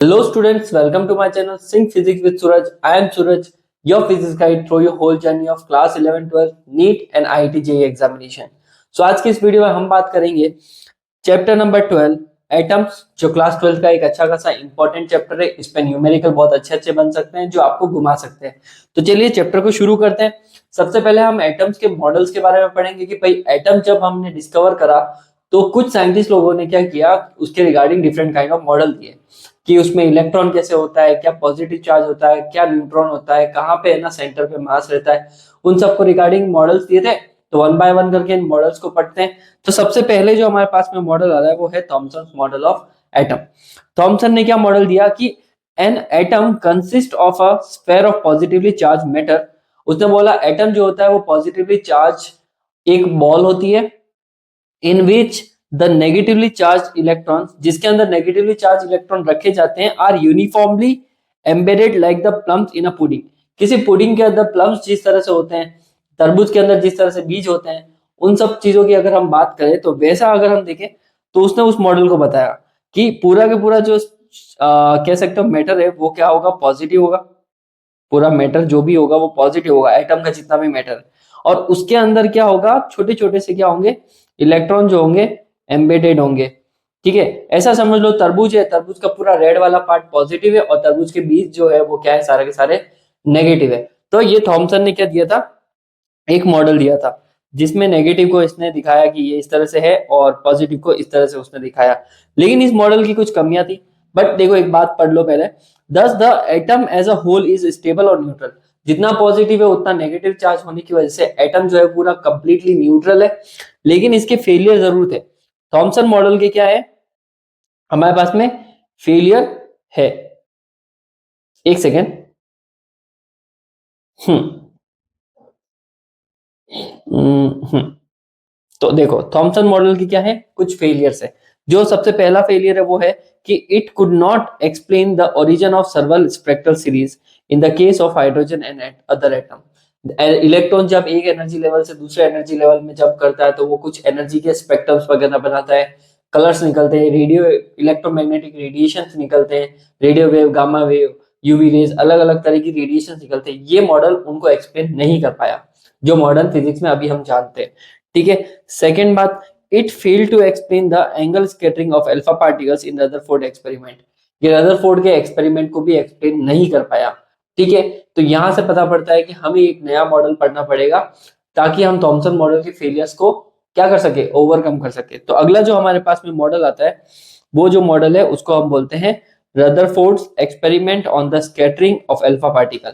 Hello students, welcome to my channel Sync Physics with Suraj. I am Suraj, your physics guide through your whole journey of class 11, 12, NEET and IIT JEE examination. So आज की इस video में हम बात करेंगे chapter number 12 atoms, जो class 12 का एक अच्छा खासा इंपॉर्टेंट चैप्टर है। इस पे न्यूमेरिकल बहुत अच्छे बन सकते हैं जो आपको घुमा सकते हैं। तो चलिए चैप्टर को शुरू करते हैं। सबसे पहले हम एटम्स के मॉडल्स के बारे में पढ़ेंगे कि भाई एटम जब हमने डिस्कवर करा तो कुछ साइंटिस्ट लोगों ने क्या किया, उसके regarding different kind of model दिए कि उसमें इलेक्ट्रॉन कैसे होता है, क्या पॉजिटिव चार्ज होता है, क्या न्यूट्रॉन होता है, कहाँ पे है ना सेंटर पे मास रहता है, उन सबको रिगार्डिंग मॉडल्स दिए थे। तो वन बाय वन करके इन मॉडल्स को पढ़ते हैं। तो सबसे पहले जो हमारे पास में मॉडल आ रहा है वो है Thomson model of atom. Thomson ने क्या मॉडल दिया कि an atom consist of a sphere of positively charge matter. उसने बोला एटम जो होता है वो पॉजिटिवली चार्ज एक बॉल होती है in which the negatively charge electron, जिसके अंदर नेगेटिवली चार्ज इलेक्ट्रॉन रखे जाते हैं, are uniformly embedded like the plums in a pudding. किसी पुडिंग के अंदर प्लम्स जिस तरह से होते हैं, तरबूज के अंदर जिस तरह से बीज होते हैं, उन सब चीजों की अगर हम बात करें तो वैसा अगर हम देखें तो उसने उस मॉडल को बताया कि पूरा के पूरा जो कह सकते हो मैटर है वो क्या होगा, पॉजिटिव होगा। पूरा मैटर जो भी होगा वो पॉजिटिव होगा, एटम का जितना भी मैटर है। और उसके अंदर क्या होगा, छोटे छोटे से क्या होंगे, इलेक्ट्रॉन जो होंगे एम्बेडेड होंगे। ठीक है, ऐसा समझ लो तरबूज है, तरबूज का पूरा रेड वाला पार्ट पॉजिटिव है और तरबूज के बीज जो है वो क्या है, सारे के सारे नेगेटिव है। तो ये थॉमसन ने क्या दिया था, एक मॉडल दिया था जिसमें नेगेटिव को इसने दिखाया कि ये इस तरह से है और पॉजिटिव को इस तरह से उसने दिखाया। लेकिन इस मॉडल की कुछ कमियां थी। बट देखो एक बात पढ़ लो पहले, thus the atom as a whole is stable और न्यूट्रल। जितना पॉजिटिव है उतना नेगेटिव चार्ज होने की वजह से एटम जो है पूरा कंप्लीटली न्यूट्रल है। लेकिन इसके फेलियर जरूर थे। थॉमसन मॉडल के क्या है हमारे पास में, फेलियर है। एक सेकेंड। हम्म तो देखो थॉमसन मॉडल की क्या है, कुछ फेलियर्स है। जो सबसे पहला फेलियर है वो है कि it could not explain the origin of सर्वल spectral series in the case of hydrogen and other atom. Electron जब एक एनर्जी लेवल से दूसरे एनर्जी लेवल में जब करता है तो वो कुछ एनर्जी के स्पेक्ट्रम्स वगैरह बनाता है, कलर्स निकलते हैं, रेडियो इलेक्ट्रोमैग्नेटिक रेडिएशन निकलते हैं, radio wave, gamma wave, UV rays, अलग अलग तरह की रेडिएशन निकलते हैं। ये मॉडल उनको एक्सप्लेन नहीं कर पाया जो मॉडर्न फिजिक्स में अभी हम जानते हैं। ठीक है, सेकेंड बात, it failed to explain the angle scattering of alpha particles in Rutherford experiment. ये रदरफोर्ड के एक्सपेरिमेंट को भी एक्सप्लेन नहीं कर पाया। ठीक है, तो यहां से पता पड़ता है कि हमें एक नया मॉडल पढ़ना पड़ेगा ताकि हम थॉमसन मॉडल के फेलियर्स को क्या कर सके, ओवरकम कर सके। तो अगला जो हमारे पास में मॉडल आता है वो जो मॉडल है उसको हम बोलते हैं Rutherford's experiment on the scattering of alpha particle.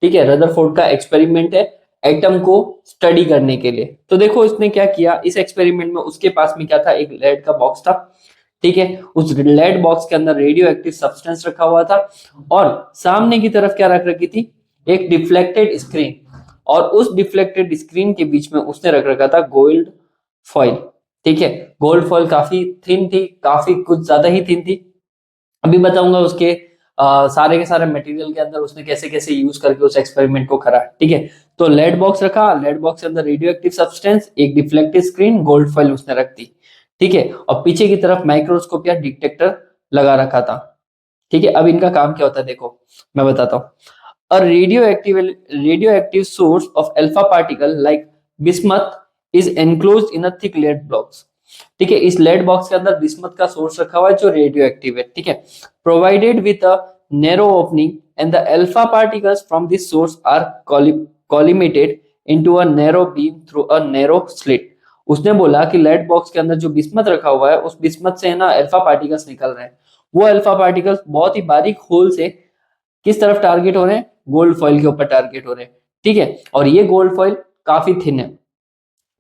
ठीक है, रदरफोर्ड का एक्सपेरिमेंट है एटम को स्टडी करने के लिए। तो देखो इसने क्या किया इस एक्सपेरिमेंट में, उसके पास में क्या था, एक लेड का बॉक्स था। ठीक है, उस लेड बॉक्स के अंदर रेडियो एक्टिव सब्सटेंस रखा हुआ था और सामने की तरफ क्या रख रखी थी, एक डिफ्लेक्टेड स्क्रीन। और उस डिफ्लेक्टेड स्क्रीन के बीच में उसने रख रखा था गोल्ड फॉइल। ठीक है, गोल्ड फॉइल काफी थिन थी, काफी कुछ ज्यादा ही थिन थी। अभी बताऊंगा उसके सारे के सारे मटेरियल के अंदर उसने कैसे कैसे यूज करके उस एक्सपेरिमेंट को करा। ठीक है, तो लेड बॉक्स रखा, लेड बॉक्स के अंदर रेडियो एक्टिव सब्सटेंस, एक डिफ्लेक्टिव स्क्रीन, गोल्ड फॉइल उसने रख दी। ठीक है, और पीछे की तरफ माइक्रोस्कोप या डिटेक्टर लगा रखा था। ठीक है, अब इनका काम क्या होता है देखो मैं बताता हूँ। A radioactive source of alpha particle like bismuth is enclosed in a thick lead box। ठीक है, इस लेड बॉक्स के अंदर बिस्मथ का सोर्स रखा हुआ है जो रेडियो एक्टिव है। ठीक है, provided with a narrow opening and the alpha particles from this source are collimated into a narrow beam through a narrow slit. उसने बोला कि लेड बॉक्स के अंदर जो बिस्मथ रखा हुआ है उस बिस्मथ से ना अल्फा पार्टिकल्स निकल रहे हैं। वो अल्फा पार्टिकल्स बहुत ही बारीक होल से किस तरफ टारगेट हो रहे हैं, गोल्ड फॉइल के ऊपर टारगेट हो रहे हैं। ठीक है, और ये गोल्ड फॉइल काफी थिन है।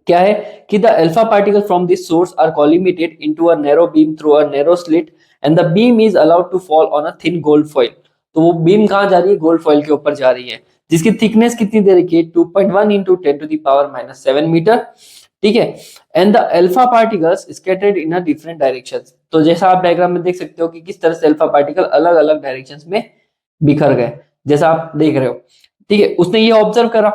क्या है कि the alpha particle from this source are collimated into a narrow beam through a narrow slit and the beam is allowed to fall on a thin gold foil. तो वो beam कहां जा रही है, गोल्ड फॉइल के ऊपर जा रही है, जिसकी थिकनेस कितनी दे रखी है, 2.1 इंटू 10⁻⁻⁷ मीटर। ठीक है, and the alpha particles scattered in a different directions. तो जैसा आप डायग्राम में देख सकते हो कि किस तरह से अल्फा पार्टिकल अलग अलग डायरेक्शंस में बिखर गए, जैसा आप देख रहे हो। ठीक है, उसने ये ऑब्जर्व करा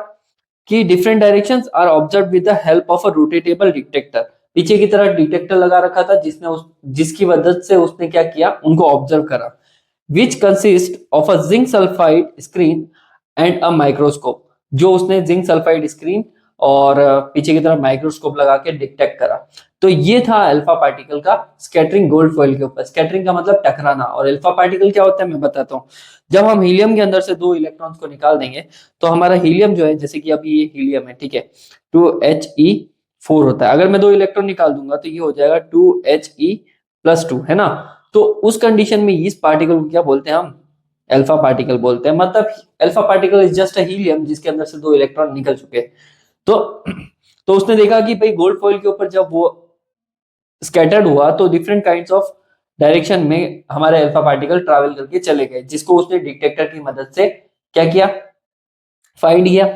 कि different directions are observe with the help of a rotatable detector. पीछे की तरफ डिटेक्टर लगा रखा था जिसने जिसकी मदद से उसने क्या किया, उनको ऑब्जर्व करा। Which consist of a zinc sulphide screen and a microscope. जो उसने जिंक सल्फाइड स्क्रीन और पीछे की तरफ माइक्रोस्कोप लगा के डिटेक्ट करा। तो ये था अल्फा पार्टिकल का स्कैटरिंग गोल्ड फॉइल के ऊपर। स्कैटरिंग का मतलब टकराना, और अल्फा पार्टिकल क्या होता है मैं बताता हूँ। जब हम हीलियम के अंदर से 2 इलेक्ट्रॉन्स को निकाल देंगे तो हमारा हीलियम जो है, जैसे कि अभी ये हीलियम है, ठीक है, 2He4 होता है। अगर मैं 2 इलेक्ट्रॉन निकाल दूंगा तो ये हो जाएगा 2He+2, है ना। तो उस कंडीशन में इस पार्टिकल को क्या बोलते हैं हम, अल्फा पार्टिकल बोलते हैं। मतलब alpha particle is just a helium जिसके अंदर से 2 इलेक्ट्रॉन निकल चुके। तो तो उसने देखा कि भाई गोल्ड फॉइल के ऊपर जब वो स्कैटर्ड हुआ तो डिफरेंट काइंड्स ऑफ डायरेक्शन में हमारे अल्फा पार्टिकल ट्रैवल करके चले गए, जिसको उसने डिटेक्टर की मदद से क्या किया, फाइंड किया।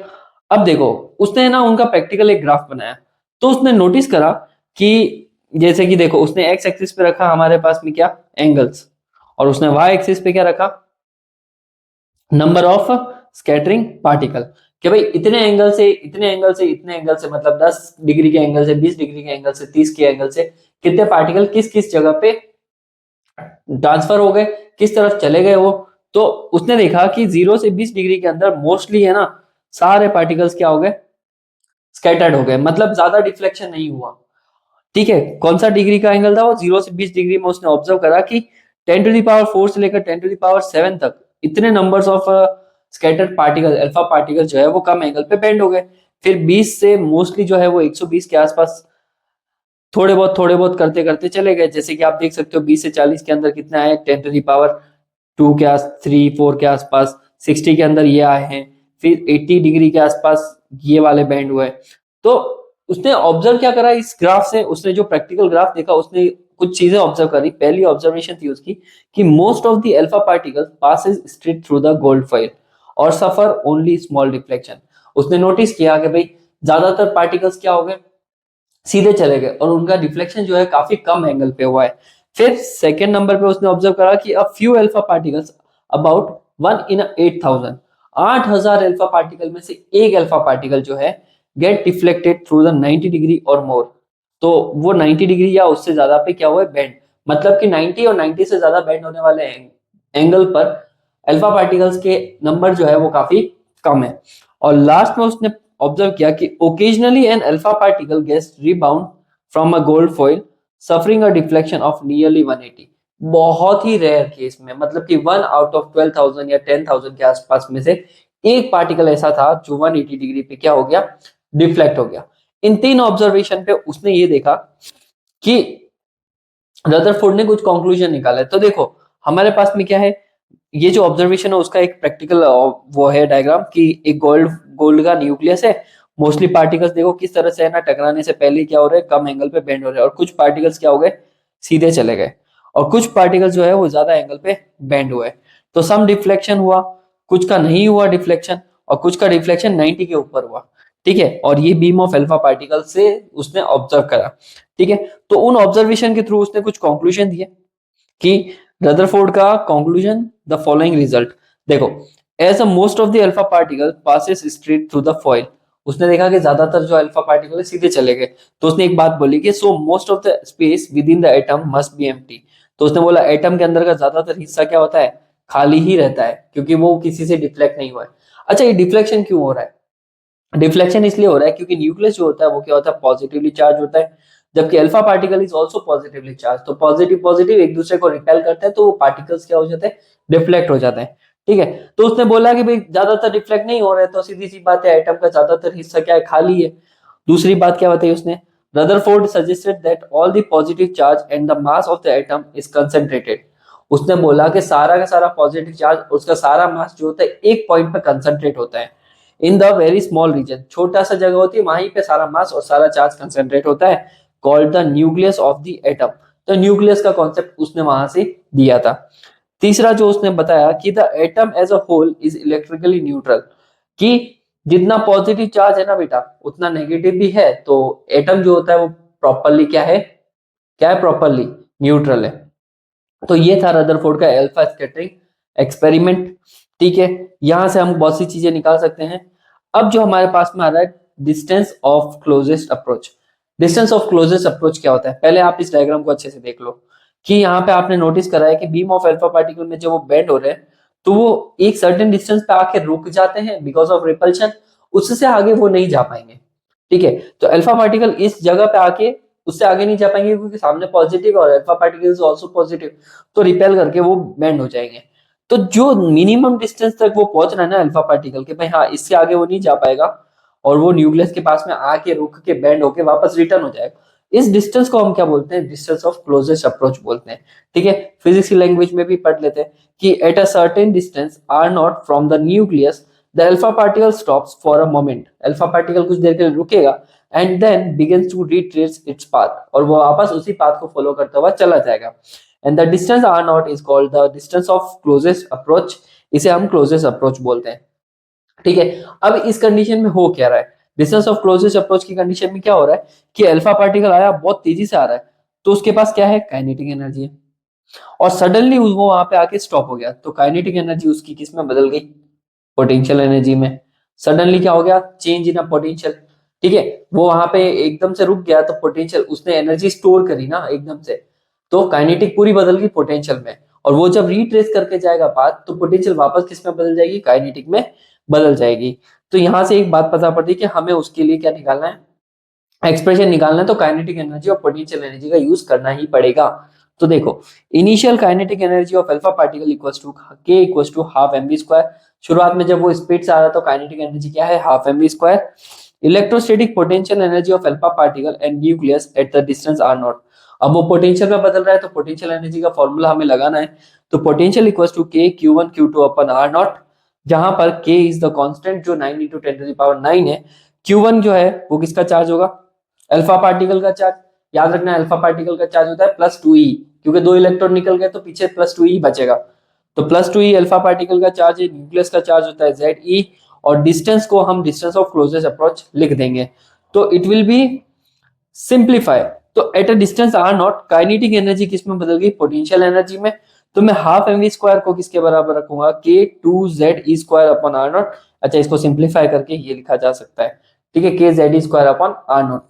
अब देखो, उसने ना उनका प्रैक्टिकल एक ग्राफ बनाया। तो उसने नोटिस करा कि जैसे कि देखो, उसने एक्स एक्सिस पे रखा हमारे पास में क्या, एंगल्स, और उसने वाई एक्सिस पे क्या रखा, नंबर ऑफ स्कैटरिंग पार्टिकल। कि भाई इतने एंगल से इतने एंगल से इतने एंगल से, मतलब 10 डिग्री के एंगल से, 20 डिग्री के एंगल से, 30 के एंगल से कितने पार्टिकल किस किस जगह पे ट्रांसफर हो गए, किस तरफ चले गए वो। तो उसने देखा कि 0 से 20 डिग्री के अंदर मोस्टली है ना, सारे पार्टिकल्स क्या हो गए, स्कैटर्ड हो गए, मतलब ज्यादा डिफ्लेक्शन नहीं हुआ। ठीक है, कौन सा डिग्री का एंगल था वो, 0 से 20 डिग्री में उसने ऑब्जर्व करा कि 10⁴ से लेकर 10⁷ तक इतने numbers of scattered particle, alpha particle जो है वो कम एंगल पे बेंड हो गए। फिर 20 से मोस्टली जो है वो 120 के आसपास थोड़े बहुत करते करते चले गए। जैसे कि आप देख सकते हो 20 से 40 के अंदर कितना है, 10⁻2 के आस 3 4 के आसपास, 60 के अंदर ये आए हैं, फिर 80 डिग्री के आसपास ये वाले बैंड हुए। तो उसने ऑब्जर्व क्या करा इस ग्राफ से, उसने जो प्रैक्टिकल ग्राफ देखा उसने कुछ चीजें ऑब्जर्व करी। पहली ऑब्जर्वेशन थी उसकी कि most of the alpha particles passes straight through the gold foil और सफर ओनली स्मॉल रिफ्लेक्शन। उसने नोटिस किया कि भाई ज्यादातर पार्टिकल्स क्या हो गए, सीधे चले गए, और उनका रिफ्लेक्शन जो है काफी कम एंगल पे हुआ है। फिर सेकेंड नंबर पे उसने ऑब्जर्व करा कि a few alpha particles about 1 in 8,000, 8,000 alpha particle में से एक अल्फा पार्टिकल जो है get deflected through the 90 degree और मोर। तो वो 90 डिग्री या उससे ज्यादा पे क्या हुआ है, बेंड। मतलब कि 90 और 90 से ज्यादा बेंड होने वाले एंगल पर अल्फा पार्टिकल्स के नंबर जो है वो काफी कम है। और लास्ट में उसने ऑब्जर्व किया कि occasionally an alpha particle gets rebound from a gold foil suffering a deflection of nearly 180। बहुत ही रेयर केस में, मतलब कि 1 out of 12,000 या 10,000 के आसपास में से एक पार्टिकल ऐसा था जो 180 डिग्री पे क्या हो गया, डिफ्लेक्ट हो गया। इन 3 ऑब्जर्वेशन पे उसने ये देखा कि रदरफोर्ड ने कुछ कंक्लूजन निकाला है। तो देखो हमारे पास में क्या है, ये जो ऑब्जर्वेशन है उसका एक प्रैक्टिकल वो है डायग्राम कि एक गोल्ड गोल्ड का न्यूक्लियस है। मोस्टली पार्टिकल्स देखो किस तरह से है ना, टकराने से पहले क्या हो रहा है, कम एंगल पे बेंड हो रहे हैं, और कुछ पार्टिकल्स क्या हो गए, सीधे चले गए, और कुछ पार्टिकल्स जो है वो ज्यादा एंगल पे बेंड हुए। तो सम डिफ्लेक्शन हुआ, कुछ का नहीं हुआ डिफ्लेक्शन, और कुछ का डिफ्लेक्शन 90 के ऊपर हुआ। ठीक है, और ये बीम ऑफ अल्फा पार्टिकल से उसने ऑब्जर्व करा। ठीक है, तो उन ऑब्जर्वेशन के थ्रू उसने कुछ कंक्लूजन दिए कि रदरफोर्ड का कंक्लूजन द फॉलोइंग रिजल्ट। देखो, as a most of the alpha particle passes straight through the foil. उसने देखा कि ज्यादातर जो अल्फा पार्टिकल है सीधे चले गए। तो उसने एक बात बोली कि so most of the space with in the atom must be empty. तो उसने बोला एटम के अंदर का ज्यादातर हिस्सा क्या होता है, खाली ही रहता है, क्योंकि वो किसी से डिफ्लेक्ट नहीं हुआ है। अच्छा, ये डिफ्लेक्शन क्यों हो रहा है, डिफ्लेक्शन इसलिए हो रहा है क्योंकि न्यूक्लियस जो होता है वो क्या होता है, पॉजिटिवली चार्ज होता है, जबकि alpha particle is also positively charge. तो पॉजिटिव पॉजिटिव एक दूसरे को रिपेल करते हैं, तो वो पार्टिकल्स क्या हो जाते हैं, डिफ्लेक्ट हो जाते हैं। ठीक है, तो उसने बोला कि भाई ज्यादातर डिफ्लेक्ट नहीं हो रहे, तो सीधी सी बात है एटम का ज्यादातर हिस्सा क्या है, खाली है। दूसरी बात क्या बताई उसने, Rutherford suggested that all the positive charge and the mass of the atom is concentrated. उसने बोला कि सारा का सारा पॉजिटिव चार्ज, उसका सारा मास जो होता है एक पॉइंट पे कंसंट्रेट होता है in the very small region. छोटा सा जगह होती है, वहीं पे सारा मास और सारा चार्ज कंसंट्रेट होता है, called the nucleus of the atom. तो न्यूक्लियस का कॉन्सेप्ट उसने वहां से दिया था। तीसरा जो उसने बताया कि the atom as a whole is electrically neutral, कि जितना पॉजिटिव चार्ज है ना बेटा उतना नेगेटिव भी है। तो एटम जो होता है वो प्रॉपरली क्या है प्रॉपरली न्यूट्रल है। तो ये था रदरफोर्ड का अल्फा स्कैटरिंग एक्सपेरिमेंट। ठीक है, यहां से हम बहुत सी चीजें निकाल सकते हैं। अब जो हमारे पास में आ रहा है distance of closest approach. Distance of closest approach क्या होता है, पहले आप इस डायग्राम को अच्छे से देख लो कि यहाँ पे आपने नोटिस करा है कि बीम ऑफ अल्फा पार्टिकल में जब वो बेंड हो रहे हैं तो वो एक सर्टेन डिस्टेंस पे आके रुक जाते हैं बिकॉज ऑफ रिपल्शन, उससे आगे वो नहीं जा पाएंगे। ठीक है, तो अल्फा पार्टिकल इस जगह पे आके उससे आगे नहीं जा पाएंगे क्योंकि सामने पॉजिटिव और alpha particle is also positive, तो रिपेल करके वो बेंड हो जाएंगे। तो जो मिनिमम डिस्टेंस तक वो पहुंच रहा है ना अल्फा पार्टिकल के, भाई हाँ इससे आगे वो नहीं जा पाएगा और वो न्यूक्लियस के पास में आके रुक के बेंड होके वापस रिटर्न हो जाएगा। इस डिस्टेंस को हम क्या बोलते हैं, डिस्टेंस ऑफ क्लोजेस्ट अप्रोच बोलते हैं। ठीक है, फिजिक्स की लैंग्वेज में भी पढ़ लेते हैं कि at a certain distance R naught from the nucleus the alpha particle stops for a moment, alpha particle कुछ देर के लिए रुकेगा and then begins to retrace its path, और वो वापस उसी पाथ को फॉलो करता हुआ चला जाएगा। And the distance R naught is called the distance of closest approach, इसे हम क्लोजेस्ट अप्रोच बोलते हैं। ठीक है, अब इस कंडीशन में हो क्या रहा है, डिस्टेंस ऑफ क्लोजेस्ट अप्रोच की कंडीशन में क्या हो रहा है कि अल्फा पार्टिकल आया बहुत तेजी से आ रहा है, तो उसके पास क्या है, काइनेटिक एनर्जी है, और सडनली वो वहां पे आके स्टॉप हो गया, तो काइनेटिक एनर्जी उसकी किस में बदल गई, पोटेंशियल एनर्जी में। सडनली क्या हो गया, चेंज इन अ पोटेंशियल। ठीक है, वो वहां पे एकदम से रुक गया तो पोटेंशियल, उसने एनर्जी स्टोर करी ना एकदम से, तो काइनेटिक पूरी बदल गई पोटेंशियल में, और वो जब रिट्रेस करके जाएगा पाथ तो पोटेंशियल वापस किस में बदल जाएगी, काइनेटिक में बदल जाएगी। तो यहां से एक बात पता पड़ती है कि हमें उसके लिए क्या निकालना है, एक्सप्रेशन निकालना है, तो काइनेटिक एनर्जी और पोटेंशियल एनर्जी का यूज करना ही पड़ेगा। तो देखो, initial kinetic energy of alpha particle equals to K equals to half M we square. शुरुआत में जब वो स्पीड से आ रहा तो काइनेटिक एनर्जी क्या है, half M we square. Electrostatic potential energy of alpha particle and nucleus at the distance R naught. अब वो पोटेंशियल में बदल रहा है तो पोटेंशियल एनर्जी का फॉर्मूला हमें लगाना है, तो potential equals to K Q one Q two upon R naught, जहां पर के इज द कांस्टेंट जो 9 × 10⁻⁹ है, Q1 जो है वो किसका चार्ज होगा, अल्फा पार्टिकल का चार्ज। याद रखना अल्फा पार्टिकल का चार्ज होता है +2e, क्योंकि 2 इलेक्ट्रॉन निकल गए तो पीछे +2e बचेगा, तो +2e अल्फा पार्टिकल का चार्ज है, न्यूक्लियस का चार्ज होता है Ze, और डिस्टेंस को हम डिस्टेंस ऑफ क्लोजेस्ट अप्रोच लिख देंगे, तो इट विल बी सिंप्लीफाई। तो at a distance R naught kinetic energy किस में बदल गई, पोटेंशियल एनर्जी में, तो मैं हाफ एम वी स्क्वायर को किसके बराबर रखूंगा, के 2 ZE² अपॉन आर नॉट। अच्छा, इसको सिंप्लीफाई करके ये लिखा जा सकता है, ठीक है, के ZE² अपॉन आर नॉट।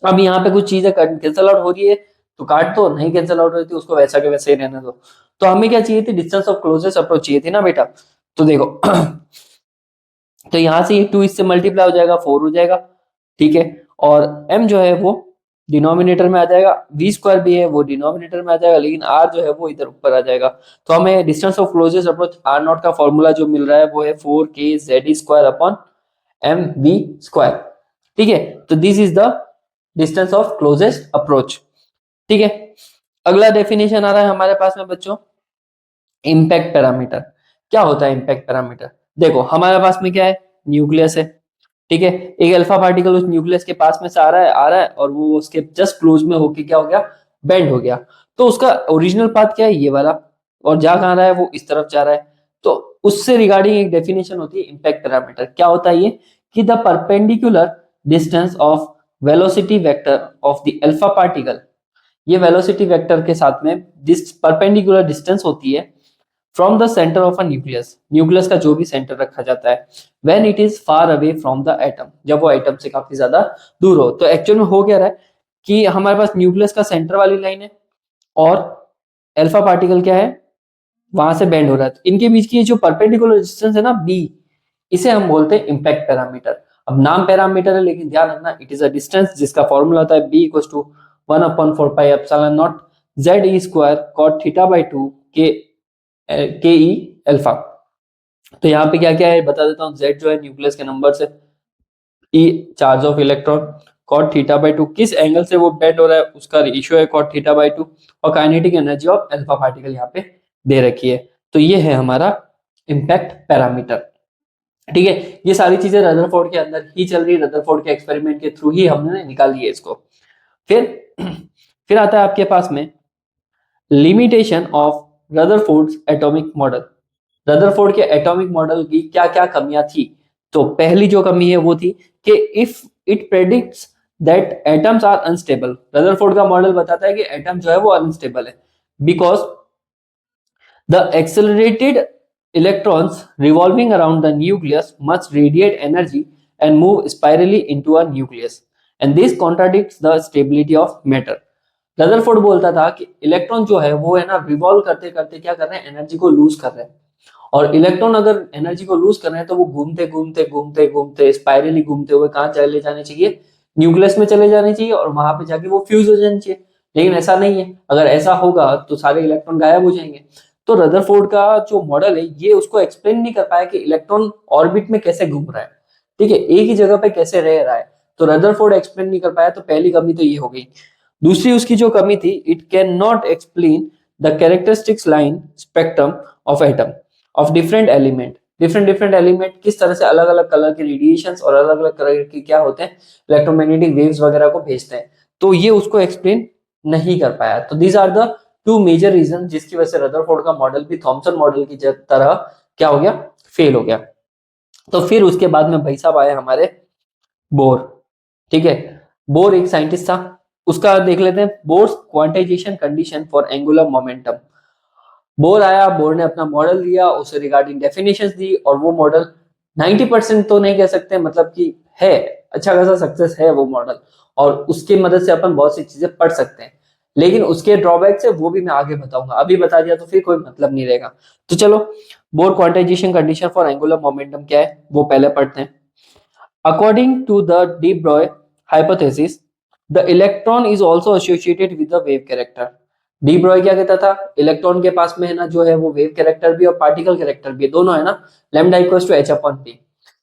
अब यहाँ पे कुछ चीजें कैंसल आउट हो रही है तो काट दो, नहीं कैंसल आउट हो रही थी उसको वैसा के वैसे ही रहने दो। तो हमें क्या चाहिए थी, डिस्टेंस ऑफ क्लोजेस्ट अप्रोच चाहिए थी ना बेटा। तो देखो तो यहाँ से ये 2 इससे मल्टीप्लाई हो जाएगा, 4 हो जाएगा। ठीक है, और m जो है वो डिनोमिनेटर में आ जाएगा, v² भी है वो डिनोमिनेटर में आ जाएगा, लेकिन r जो है वो इधर ऊपर आ जाएगा। तो हमें distance of closest approach r not का फॉर्मूला जो मिल रहा है वो है 4k ZE² अपॉन mv²। ठीक है, तो this is the distance of closest approach. ठीक है, अगला डेफिनेशन आ रहा है हमारे पास में बच्चों, इम्पैक्ट पैरामीटर। क्या होता है इम्पैक्ट पैरामीटर, देखो हमारे पास में क्या है, न्यूक्लियस है। ठीक है, एक अल्फा पार्टिकल उस न्यूक्लियस के पास में से आ रहा है और वो उसके जस्ट क्लोज में होके क्या हो गया, बेंड हो गया, तो उसका ओरिजिनल पाथ क्या है, ये वाला, और जा कहाँ रहा है, वो इस तरफ जा रहा है। तो उससे रिगार्डिंग एक डेफिनेशन होती है इम्पैक्ट पैरामीटर। क्या होता है ये, कि the perpendicular distance of velocity vector of the alpha particle, ये वेलोसिटी वेक्टर के साथ में दिस परपेंडिकुलर डिस्टेंस होती है from the centre of a nucleus, nucleus का जो भी सेंटर रखा जाता है, when it is far away from the atom, जब वो एटम से काफी ज्यादा दूर हो। तो एक्चुअल में हो क्या रहा है कि हमारे पास न्यूक्लियस का सेंटर वाली लाइन है और अल्फा पार्टिकल क्या है, वहां से बेंड हो रहा है, तो इनके बीच की जो परपेंडिकुलर डिस्टेंस है ना बी, इसे हम बोलते हैं इम्पैक्ट पैरामीटर। अब नाम पैरामीटर है लेकिन ध्यान रखना इट इज अ डिस्टेंस जिसका फॉर्मूला होता है b equal to 1/4πε0 ZE² cot θ/2 के ई अल्फा। तो यहाँ पे क्या क्या है बता देता हूँ, Z जो है न्यूक्लियस के नंबर से, E charge of electron, cot θ/2 किस एंगल से वो बेंड हो रहा है उसका रेशियो है cot θ/2, और kinetic energy of alpha particle यहाँ पे दे रखी है। तो ये है हमारा इम्पैक्ट पैरामीटर। ठीक है, ये सारी चीजें रदरफोर्ड के अंदर ही चल रही है, रदरफोर्ड के एक्सपेरिमेंट के थ्रू ही हमने निकाली है इसको। फिर फिर आता है आपके पास में limitation of Rutherford's atomic model. Rutherford के एटॉमिक मॉडल की क्या क्या कमियां थी, तो पहली जो कमी है वो थी कि if it predicts that atoms are unstable, Rutherford का मॉडल बताता है कि एटम जो है वो अनस्टेबल है, because the accelerated electrons revolving around the nucleus must radiate energy and move spirally into a nucleus, and this contradicts the stability of matter. Rutherford बोलता था कि इलेक्ट्रॉन जो है वो है ना रिवॉल्व करते करते क्या कर रहे हैं, एनर्जी को लूज कर रहे हैं। और इलेक्ट्रॉन अगर एनर्जी को लूज कर रहे हैं तो वो घूमते घूमते घूमते घूमते स्पाइरली घूमते हुए कहाँ चले जाने चाहिए, न्यूक्लियस में चले जाने चाहिए और वहां पे जाके वो फ्यूज हो जाने चाहिए। लेकिन ऐसा नहीं है, अगर ऐसा होगा तो सारे इलेक्ट्रॉन गायब हो जाएंगे। तो रदरफोर्ड का जो मॉडल है ये उसको एक्सप्लेन नहीं कर पाया कि इलेक्ट्रॉन ऑर्बिट में कैसे घूम रहा है, ठीक है, एक ही जगह पे कैसे रह रहा है। तो रदरफोर्ड एक्सप्लेन नहीं कर पाया, तो पहली कमी तो ये हो गई। दूसरी उसकी जो कमी थी, it can not explain the characteristics line spectrum of atom of different element. Different different element किस तरह से अलग अलग कलर के रेडिएशंस और अलग अलग कलर के क्या होते हैं, इलेक्ट्रोमैग्नेटिक वेव्स वगैरह को भेजते हैं। तो ये उसको एक्सप्लेन नहीं कर पाया। तो these are the two major reason जिसकी वजह से रदरफोर्ड का मॉडल भी थॉमसन मॉडल की तरह क्या हो गया, फेल हो गया। तो फिर उसके बाद में भाई साहब आए हमारे बोर, ठीक है। बोर एक साइंटिस्ट था, उसका देख लेते हैं, Bohr's quantization condition for angular momentum. Bohr आया, बोर ने अपना मॉडल दिया, उसे रिगार्डिंग डेफिनेशंस दी, और वो मॉडल 90% तो नहीं कह सकते, मतलब कि है अच्छा खासा सक्सेस है वो मॉडल, और उसकी मदद से अपन बहुत सी चीजें पढ़ सकते हैं। लेकिन उसके ड्रॉबैक्स है वो भी मैं आगे बताऊंगा, अभी बता दिया तो फिर कोई मतलब नहीं रहेगा। तो चलो, bore quantization condition for angular momentum क्या है वो पहले पढ़ते हैं। According to the de Broglie hypothesis, the electron is also associated with the wave character. D Broglie क्या कहता था, इलेक्ट्रॉन के पास में है ना जो है वो वेव कैरेक्टर भी और पार्टिकल कैरेक्टर भी दोनों है ना, lambda equals to H upon P,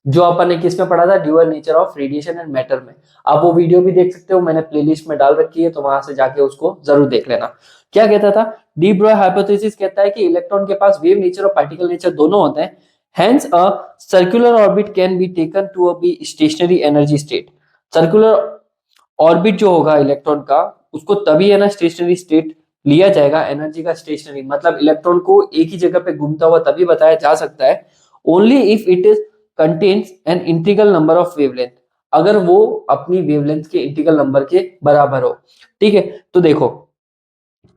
जो अपन ने किस में पढ़ा था, dual nature of radiation and matter में। आप वो वीडियो भी देख सकते हो, मैंने प्लेलिस्ट में डाल रखी है, तो वहां से जाके उसको जरूर देख लेना। क्या कहता था, डी ब्रॉय हाइपोथेसिस कहता है कि इलेक्ट्रॉन के पास वेव नेचर और पार्टिकल नेचर दोनों होते हैं। Hence, a circular orbit can be taken to be stationary energy state. Circular orbit जो होगा इलेक्ट्रॉन का, उसको तभी है ना स्टेशनरी स्टेट लिया जाएगा। एनर्जी का स्टेशनरी मतलब इलेक्ट्रॉन को एक ही जगह पे घूमता हुआ तभी बताया जा सकता है, only if it is contains an integral number of wavelength, अगर वो अपनी वेवलेंथ के इंटीग्रल नंबर के बराबर हो, ठीक है। तो देखो,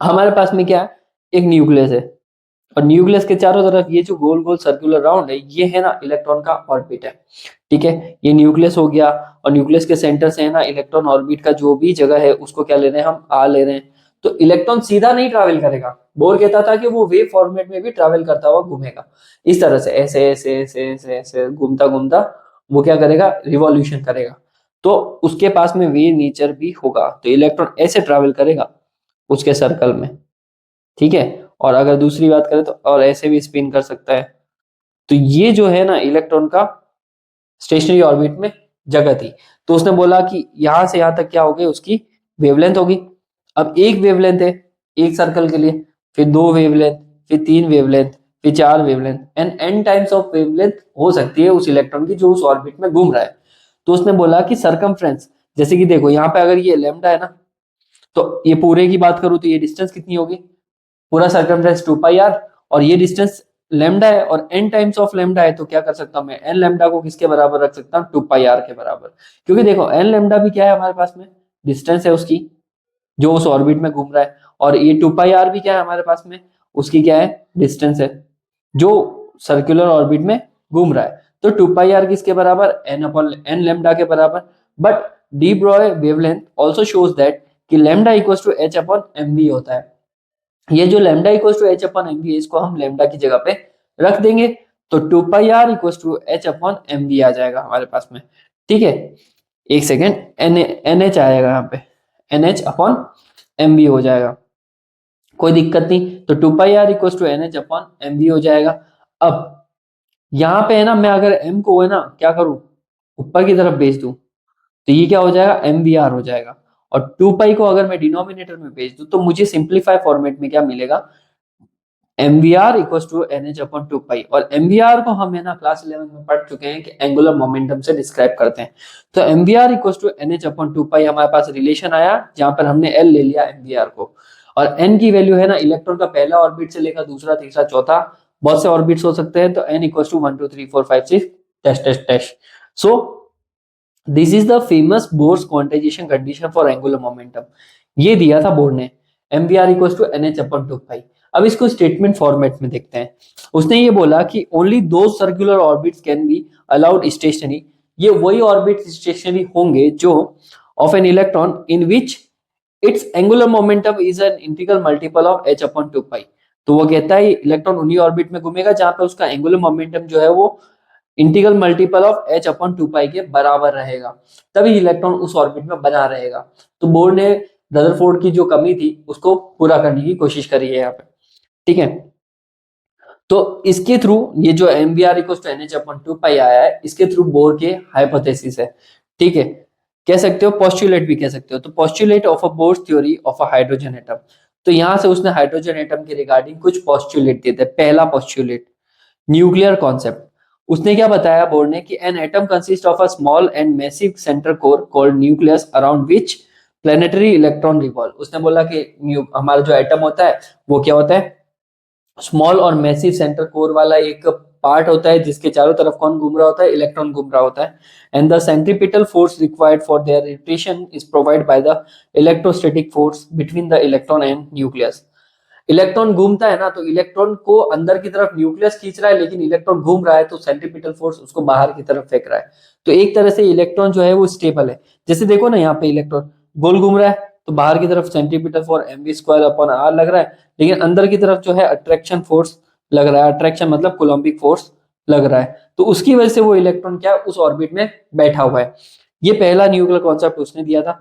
हमारे पास में क्या है, एक न्यूक्लियस है, और न्यूक्लियस के चारों तरफ ये जो गोल गोल सर्कुलर राउंड है, ये है ना इलेक्ट्रॉन का ऑर्बिट है, ठीक है। ये न्यूक्लियस हो गया, और न्यूक्लियस के सेंटर से है ना इलेक्ट्रॉन ऑर्बिट का जो भी जगह है उसको क्या ले रहे हैं, हम आ ले रहे हैं। तो इलेक्ट्रॉन सीधा नहीं ट्रैवल करेगा, बोर कहता था कि वो वेव फॉर्मेट में भी ट्रैवल करता हुआ घूमेगा, इस तरह से ऐसे ऐसे ऐसे ऐसे ऐसे घूमता घूमता वो क्या करेगा, रिवॉल्यूशन करेगा। तो उसके पास में वेव नेचर भी होगा, तो इलेक्ट्रॉन ऐसे ट्रैवल करेगा उसके सर्कल में, ठीक है। और अगर दूसरी बात करें तो और ऐसे भी स्पिन कर सकता है। तो ये जो है ना इलेक्ट्रॉन का स्टेशनरी ऑर्बिट में जगह थी। तो उसने बोला कि यहां से यहां तक क्या हो गई, उसकी वेवलेंथ होगी। अब एक वेवलेंथ है एक सर्कल के लिए, फिर दो वेवलेंथ, फिर तीन वेवलेंथ, फिर चार wavelength, and N times of wavelength हो सकती है उस इलेक्ट्रॉन की जो उस ऑर्बिट में घूम रहा है। तो उसने बोला कि सरकमफ्रेंस, जैसे कि देखो यहाँ पे अगर ये लैम्डा है ना, तो ये पूरे की बात करूं तो ये डिस्टेंस कितनी होगी, पूरा सर्कमफ्रेंस 2 पाई आर, और ये डिस्टेंस लेमडा है और n टाइम्स ऑफ लेमडा है, तो क्या कर सकता हूं मैं, n लेमडा को किसके बराबर रख सकता हूं, 2 पाई आर के बराबर। क्योंकि देखो n लेमडा भी क्या है हमारे पास में, डिस्टेंस है उसकी जो उस ऑर्बिट में घूम रहा है, और ये 2 पाई आर भी क्या है हमारे पास में, उसकी क्या है, डिस्टेंस है जो सर्कुलर ऑर्बिट में घूम रहा है। तो 2 पाई आर किसके बराबर, n अपॉन n लेमडा के बराबर। But de Broglie wavelength also shows that कि lambda equals to h upon mv होता है। ये जो lambda equals to H upon M V, इसको हम लेमडा की जगह पे रख देंगे, तो 2 pi R equals to H upon M V आ जाएगा हमारे पास में, ठीक है। एक सेकेंड, एन एच आएगा यहाँ पे, N H upon M V हो जाएगा, कोई दिक्कत नहीं। तो 2 pi R equals to N H upon M V हो जाएगा। अब यहाँ पे है ना, मैं अगर एम को है ना क्या करूं, ऊपर की तरफ भेज दूं, तो ये क्या हो जाएगा, एम वी आर हो जाएगा। और 2 पाई को अगर मैं डिनोमिनेटर में भेज दूं, तो मुझे सिंप्लीफाई फॉर्मेट में क्या मिलेगा, M V R equal to N H upon 2 pi. और एम वी आर को हम है ना क्लास 11 में पढ़ चुके हैं कि एंगुलर मोमेंटम से डिस्क्राइब करते हैं। तो M V R equal to N H upon 2 pi हमारे पास रिलेशन आया, जहां पर हमने एल ले लिया एम वी आर को, और एन की वैल्यू है ना इलेक्ट्रॉन का पहला ऑर्बिट से लेकर दूसरा तीसरा चौथा, बहुत से ऑर्बिट्स हो सकते हैं, तो N equal to 1 2 3 4 5 6 dash dash dash. So this is the famous Bohr's quantization condition for angular momentum, ये दिया था बोर्ड ने, M V R equal to N H upon 2 pi. अब इसको स्टेटमेंट फॉर्मेट में देखते हैं। उसने ये बोला कि ओनली दो circular orbits can be allowed stationary, ये वही ऑर्बिट स्टेशनरी होंगे जो of an electron in which its angular momentum is an integral multiple of h upon 2 pi. तो वो कहता है इलेक्ट्रॉन उन्हीं ऑर्बिट में घूमेगा जहां पे उसका एंगुलर मोमेंटम जो है वो integral multiple of h upon 2 pi के बराबर रहेगा, तभी इलेक्ट्रॉन उस ऑर्बिट में बना रहेगा। तो बोर्ड ने रदरफोर्ड की जो कमी थी उसको पूरा करने की कोशिश करी है यहाँ पे, ठीक है। तो इसके थ्रू ये जो M V R equal to N H upon 2 pi आया है, इसके थ्रू बोर के हाइपोथेसिस है, ठीक है। कह सकते हो पोस्टुलेट भी कह सकते हो। तो postulate of a bourse theory of a hydrogen atom, तो यहां से उसने हाइड्रोजन एटम के रिगार्डिंग कुछ पोस्टुलेट दिए थे। पहला पोस्टुलेट न्यूक्लियर कॉन्सेप्ट, उसने क्या बताया बोर्ड ने कि an atom consist of a small and massive centre core called nucleus around which planetary electron revolve. उसने बोला कि हमारा जो एटम होता है वो क्या होता है, स्मॉल और मैसिव सेंटर कोर वाला एक पार्ट होता है जिसके चारों तरफ कौन घूम रहा होता है, इलेक्ट्रॉन घूम रहा होता है। And the centripetal force required for their rotation is provide by the electrostatic force between the electron and nucleus. Electron घूमता है ना, तो इलेक्ट्रॉन को अंदर की तरफ न्यूक्लियस खींच रहा है, लेकिन इलेक्ट्रॉन घूम रहा है तो सेंट्रीपिटल फोर्स उसको बाहर की तरफ फेंक रहा है। तो एक तरह से इलेक्ट्रॉन जो है वो स्टेबल है। जैसे देखो ना यहाँ पे इलेक्ट्रॉन गोल घूम रहा है तो बाहर की तरफ centripetal force M we square upon R लग रहा है, लेकिन अंदर की तरफ जो है अट्रैक्शन फोर्स लग रहा है। अट्रैक्शन मतलब कोलम्बिक फोर्स लग रहा है, तो उसकी वजह से वो इलेक्ट्रॉन क्या उस ऑर्बिट में बैठा हुआ है। ये पहला न्यूक्लियर कॉन्सेप्ट उसने दिया था,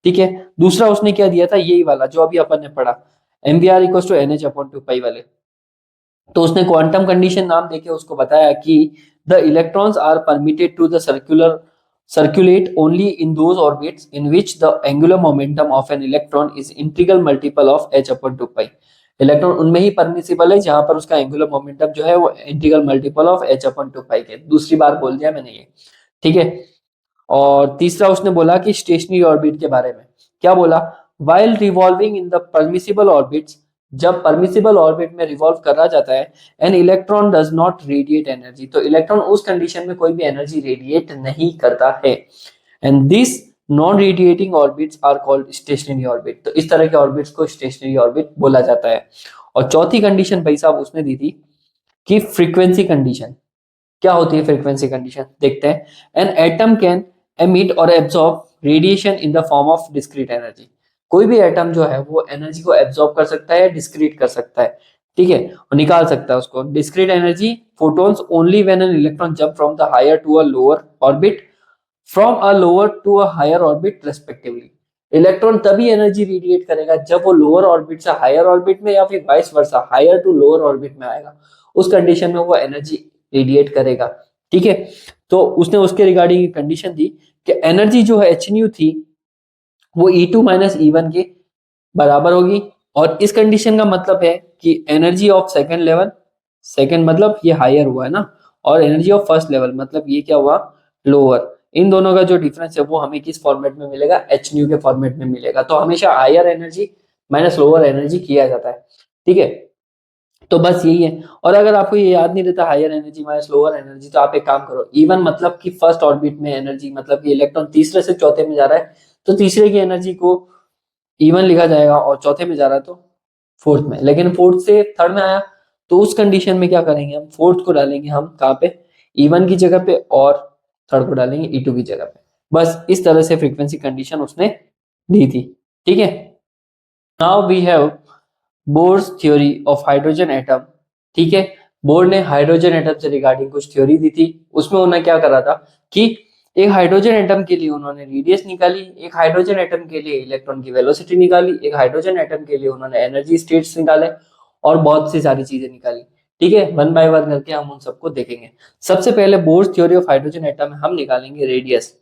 ठीक है। दूसरा उसने क्या दिया था, यही वाला जो अभी अपन ने पढ़ा, M V R equal to N H upon 2 pi वाले। तो उसने क्वांटम कंडीशन नाम देके उसको बताया कि the electrons are permitted to the circulate only in those orbits in which the angular momentum of an electron is integral multiple of h upon 2 pi। Electron उनमें ही permissible है जहां पर उसका एंगुलर मोमेंटम जो है वो integral multiple of h upon 2 pi के। दूसरी बार बोल दिया मैंने ये, ठीक है। और तीसरा उसने बोला कि स्टेशनरी ऑर्बिट के बारे में क्या बोला, while revolving in the permissible orbits, जब परमिसिबल ऑर्बिट में रिवॉल्व करा जाता है, an electron does not radiate energy, तो इलेक्ट्रॉन उस कंडीशन में कोई भी एनर्जी रेडिएट नहीं करता है। And this non radiating orbits are called stationary orbit, तो इस तरह के ऑर्बिट्स को स्टेशनरी ऑर्बिट बोला जाता है। और चौथी कंडीशन भाई साहब उसने दी थी कि फ्रीक्वेंसी कंडीशन। क्या होती है फ्रीक्वेंसी कंडीशन, देखते हैं। एन एटम कैन एमिट और absorb radiation in the form of discrete energy, कोई भी एटम जो है वो एनर्जी को एब्सॉर्ब कर सकता है, डिस्क्रीट कर सकता है, ठीक है, और निकाल सकता है उसको। Discrete energy photons only when an electron jump from the higher to a lower orbit, from a lower to a higher orbit respectively. Electron तभी एनर्जी रेडिएट करेगा जब वो लोअर ऑर्बिट से हायर ऑर्बिट में या फिर vice versa higher to lower orbit में आएगा, उस कंडीशन में वो एनर्जी रेडिएट करेगा, ठीक है। तो उसने उसके रिगार्डिंग कंडीशन दी कि एनर्जी जो है एच न्यू थी वो ई टू माइनस ई वन के बराबर होगी। और इस कंडीशन का मतलब है कि energy of second level, second मतलब ये हायर हुआ है ना, और एनर्जी ऑफ फर्स्ट लेवल मतलब ये क्या हुआ, लोअर। इन दोनों का जो डिफरेंस है वो हमें किस फॉर्मेट में मिलेगा, एच न्यू के फॉर्मेट में मिलेगा। तो हमेशा higher energy minus lower energy किया जाता है, ठीक है। तो बस यही है। और अगर आपको ये याद नहीं रहता higher energy minus lower energy, तो आप एक काम करो, इवन मतलब कि फर्स्ट ऑर्बिट में एनर्जी मतलब कि इलेक्ट्रॉन तीसरे से चौथे में जा रहा है तो तीसरे की एनर्जी को इवन लिखा जाएगा, और चौथे में जा रहा है तो फोर्थ में। लेकिन फोर्थ से थर्ड में आया तो उस कंडीशन में क्या करेंगे, हम फोर्थ को डालेंगे हम कहाँ पे, इवन की जगह पे, और थर्ड को डालेंगे ई टू की जगह पे। बस इस तरह से फ्रीक्वेंसी कंडीशन उसने दी थी, ठीक है। Now we have Bohr's theory of hydrogen atom, ठीक है। बोर ने हाइड्रोजन एटम से रिगार्डिंग कुछ थ्योरी दी थी। उसमें उन्होंने क्या करा था कि एक हाइड्रोजन एटम के लिए उन्होंने रेडियस निकाली, एक हाइड्रोजन एटम के लिए इलेक्ट्रॉन की वेलोसिटी निकाली, एक हाइड्रोजन एटम के लिए उन्होंने एनर्जी स्टेट्स निकाले, और बहुत सी सारी चीजें निकाली, ठीक है। वन बाय वन करके हम उन सबको देखेंगे। सबसे पहले bourse theory of hydrogen atom में हम निकालेंगे रेडियस,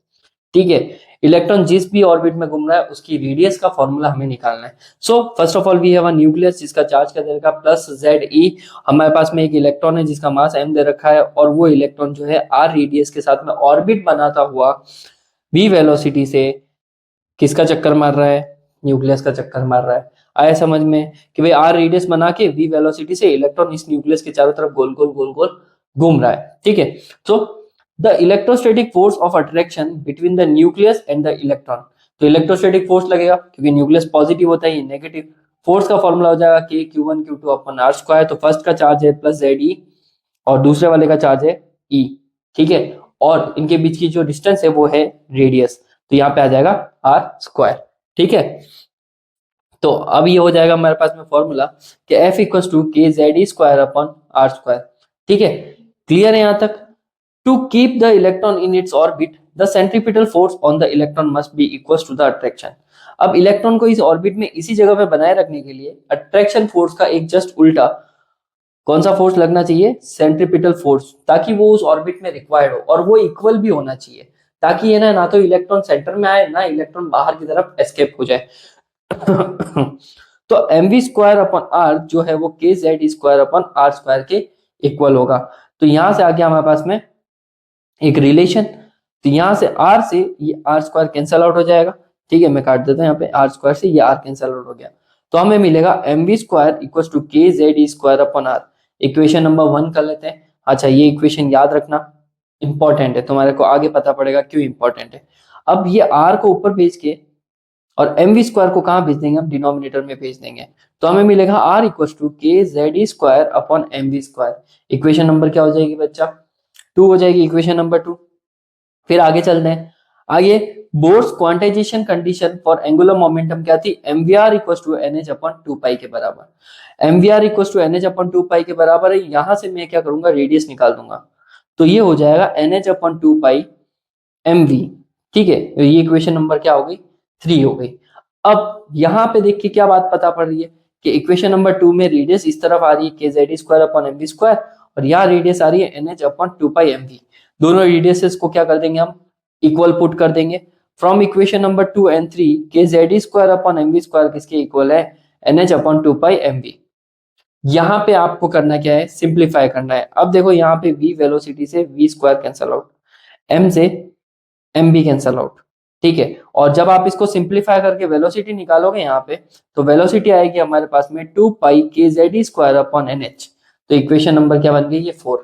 ठीक है। इलेक्ट्रॉन जिस भी ऑर्बिट में घूम रहा है उसकी रेडियस का फॉर्मूला हमें निकालना है। So first of all we have a nucleus जिसका चार्ज क्या दे रखा है, प्लस जेड ई। हमारे पास में एक इलेक्ट्रॉन है जिसका मास m दे रखा है, और वो इलेक्ट्रॉन जो है r रेडियस के साथ में ऑर्बिट बनाता हुआ v वेलोसिटी से किसका चक्कर मार रहा है, न्यूक्लियस का चक्कर मार रहा है। आया समझ में कि भाई r रेडियस बना के v वेलोसिटी से इलेक्ट्रॉन इस न्यूक्लियस के चारों तरफ गोल गोल गोल गोल घूम रहा है, ठीक है। तो the electrostatic force of attraction between the nucleus and the electron, तो इलेक्ट्रोस्टैटिक फोर्स लगेगा क्योंकि न्यूक्लियस पॉजिटिव होता है, ये नेगेटिव। फोर्स का फॉर्मूला हो जाएगा k q1 q2 अपन r स्क्वायर। तो फर्स्ट का चार्ज है प्लस जेड ई, और दूसरे वाले का चार्ज है e, ठीक है। और इनके बीच की जो डिस्टेंस है वो है रेडियस, तो यहाँ पे आ जाएगा r स्क्वायर, ठीक है। तो अब ये हो जाएगा हमारे पास में फॉर्मूला कि F इक्वल टू के Z E square upon R square. ठीक है, क्लियर है यहाँ तक? To keep the electron in its orbit the centripetal force on the electron must be equal to the attraction. अब इलेक्ट्रॉन को इस ऑर्बिट में इसी जगह पे बनाए रखने के लिए अट्रैक्शन फोर्स का एक जस्ट उल्टा कौन सा फोर्स लगना चाहिए? सेंट्रीपिटल फोर्स, ताकि वो उस ऑर्बिट में रिक्वायर्ड हो और वो इक्वल भी होना चाहिए, ताकि ये ना तो इलेक्ट्रॉन सेंटर में आए ना इलेक्ट्रॉन बाहर की तरफ एस्केप हो जाए। तो M we square upon R जो है वो K Z square upon R square के इक्वल होगा। तो यहां से आगे हमारे पास में एक रिलेशन, तो यहां से आर से ये आर स्क्वायर कैंसल आउट हो जाएगा। ठीक है, मैं काट देता हूं यहाँ पे, आर स्क्वायर से ये आर कैंसल आउट हो गया, तो हमें मिलेगा M we square equal to के Z square upon R. Equation number 1 कर लेते हैं। अच्छा, ये इक्वेशन याद रखना इंपॉर्टेंट है, तुम्हारे को आगे पता पड़ेगा क्यों इंपॉर्टेंट है। अब ये आर को ऊपर भेज के और एम वी स्क्वायर को कहाँ भेज देंगे? हम डिनोमिनेटर में भेज देंगे, तो हमें मिलेगा आर इक्वल टू के Z square upon M we square. Equation number क्या हो जाएगी बच्चा? 2 हो जाएगी इक्वेशन नंबर 2। फिर आगे चलते हैं। आगे Bohr's quantization condition for angular momentum क्या थी? mvr equal to N H upon 2 pi के बराबर। mvr equal to N H upon 2 pi के बराबर है। यहां से मैं क्या करूंगा? रेडियस निकाल दूंगा, तो ये हो जाएगा एनएच अपॉन 2 पाई mv। ठीक है, तो ये इक्वेशन नंबर क्या हो गई? 3 हो गई। अब यहाँ पे देखिए क्या बात पता पड़ रही है कि इक्वेशन नंबर 2 में रेडियस इस तरफ आ रही है K Z square upon M we square, और यहाँ रेडियस आ रही है N H upon 2 pi M V. दोनों रेडियसेस को क्या कर देंगे? हम इक्वल पुट कर देंगे। From equation number 2 and 3 K Z square upon M we square किसके इक्वल है? N H upon 2 pi M V. यहाँ पे आपको करना क्या है? सिंप्लीफाई करना है। अब देखो यहाँ पे v वेलोसिटी से v square cancel out, m से एम बी कैंसल आउट। ठीक है, और जब आप इसको सिंप्लीफाई करके वेलोसिटी निकालोगे यहाँ पे, तो वेलोसिटी आएगी हमारे पास में 2 pi K Z square upon N H. तो इक्वेशन नंबर क्या बन गई? ये 4।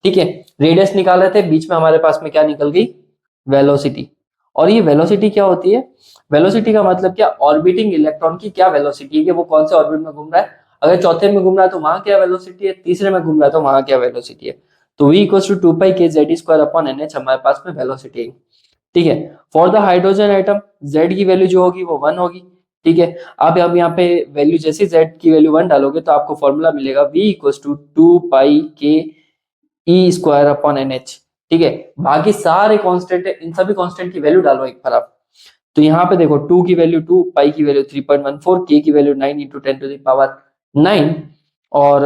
ठीक है, रेडियस निकाल रहे थे, बीच में हमारे पास में क्या निकल गई? वेलोसिटी। और ये वेलोसिटी क्या होती है? वेलोसिटी का मतलब क्या? ऑर्बिटिंग इलेक्ट्रॉन की क्या वेलोसिटी है कि वो कौन से ऑर्बिट में घूम रहा है। अगर चौथे में घूम रहा है तो वहां क्या वेलोसिटी है, तीसरे में घूम रहा है तो वहां क्या वेलोसिटी है। तो v equal to 2 pi K Z square upon N H हमारे पास में वेलोसिटी है। ठीक है, for the hydrogen atom z की वैल्यू जो होगी वो 1 होगी। ठीक है, अब हम यहाँ पे वैल्यू जैसे z की वैल्यू 1 डालोगे तो आपको फॉर्मूला मिलेगा v equal to 2 pi K E square upon N H. ठीक है, बाकी सारे कांस्टेंट है, इन सभी कांस्टेंट की वैल्यू डालो एक बार आप। तो यहाँ पे देखो 2 की वैल्यू 2, पाई की वैल्यू 3.14, के की value 9 into 10 to the power 9, और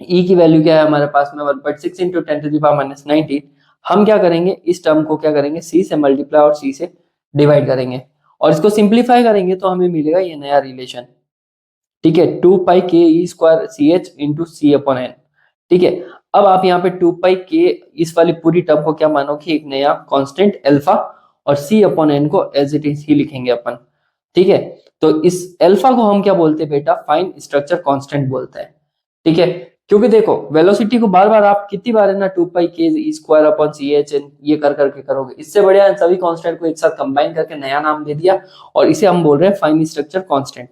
ई की वैल्यू क्या है हमारे पास में? 1.6 into 10 to the power minus 19। हम क्या करेंगे? इस टर्म को क्या करेंगे? सी से मल्टीप्लाई और सी से डिवाइड करेंगे, और इसको सिंप्लीफाई करेंगे तो हमें मिलेगा ये नया रिलेशन। ठीक है, 2 pi K E square C H into सी अपॉन एन। ठीक है, अब आप यहाँ पे 2 पाई के इस वाली पूरी टर्म को क्या मानोगे? एक नया कांस्टेंट अल्फा, और सी अपॉन एन को एज इट इज ही लिखेंगे अपन। ठीक है, तो इस अल्फा को हम क्या बोलते हैं बेटा? फाइन स्ट्रक्चर कांस्टेंट बोलते हैं। ठीक है, क्योंकि देखो वेलोसिटी को बार बार आप कितनी बार है ना 2 pi K E square upon C H N ये कर करके करोगे, इससे बढ़िया इन सभी कांस्टेंट को एक साथ कंबाइन करके नया नाम दे दिया, और इसे हम बोल रहे हैं फाइन स्ट्रक्चर कांस्टेंट।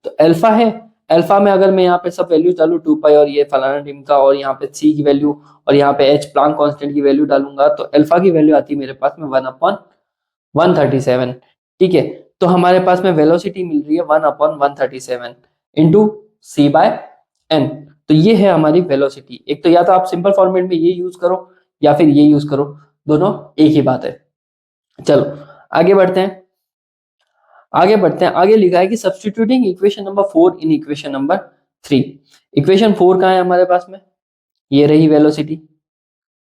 तो अल्फा है, अल्फा में अगर मैं यहाँ पे सब वैल्यू डालू 2 पाई और ये फलाना टिमका और यहाँ पे सी की वैल्यू और यहाँ पे एच प्लांक कांस्टेंट की वैल्यू डालूंगा, तो अल्फा की वैल्यू आती है मेरे पास में 1 अपॉन 137। ठीक है, तो हमारे पास में वेलोसिटी मिल रही है 1 अपॉन 137 इंटू सी बाय एन। तो ये है हमारी वेलोसिटी। एक तो या तो आप सिंपल फॉर्मेट में ये यूज करो या फिर ये यूज करो, दोनों एक ही बात है। चलो आगे बढ़ते हैं। आगे लिखा है कि substituting equation number 4 in equation number 3। Equation 4 कहाँ है हमारे पास में? ये रही velocity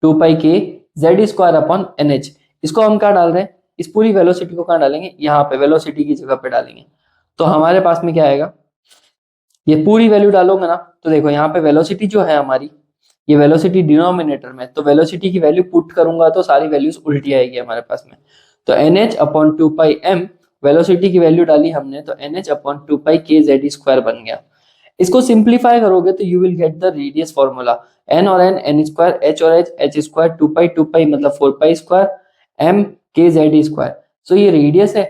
2 pi K Z square upon N H. इसको हम कहाँ डाल रहे हैं? इस पूरी वेलोसिटी को कहाँ डालेंगे? यहाँ पे वेलोसिटी की जगह पे डालेंगे। तो हमारे पास में क्या आएगा? ये पूरी वैल्यू डालोगे ना, तो देखो यहाँ पे वेलोसिटी जो है हमारी, ये वेलोसिटी डिनोमिनेटर में, तो वेलोसिटी की वैल्यू पुट करूंगा तो सारी वैल्यूज उल्टी आएगी हमारे पास में। तो N H upon 2 pi M, velocity की वैल्यू डाली हमने तो N H upon 2 pi K Z square बन गया। इसको सिंप्लीफाई करोगे तो you will get the radius formula, n और एन स्क्वायर, एच और एच स्क्वायर, 2 पाई मतलब 4 pi square, M k Z square. So ये रेडियस है,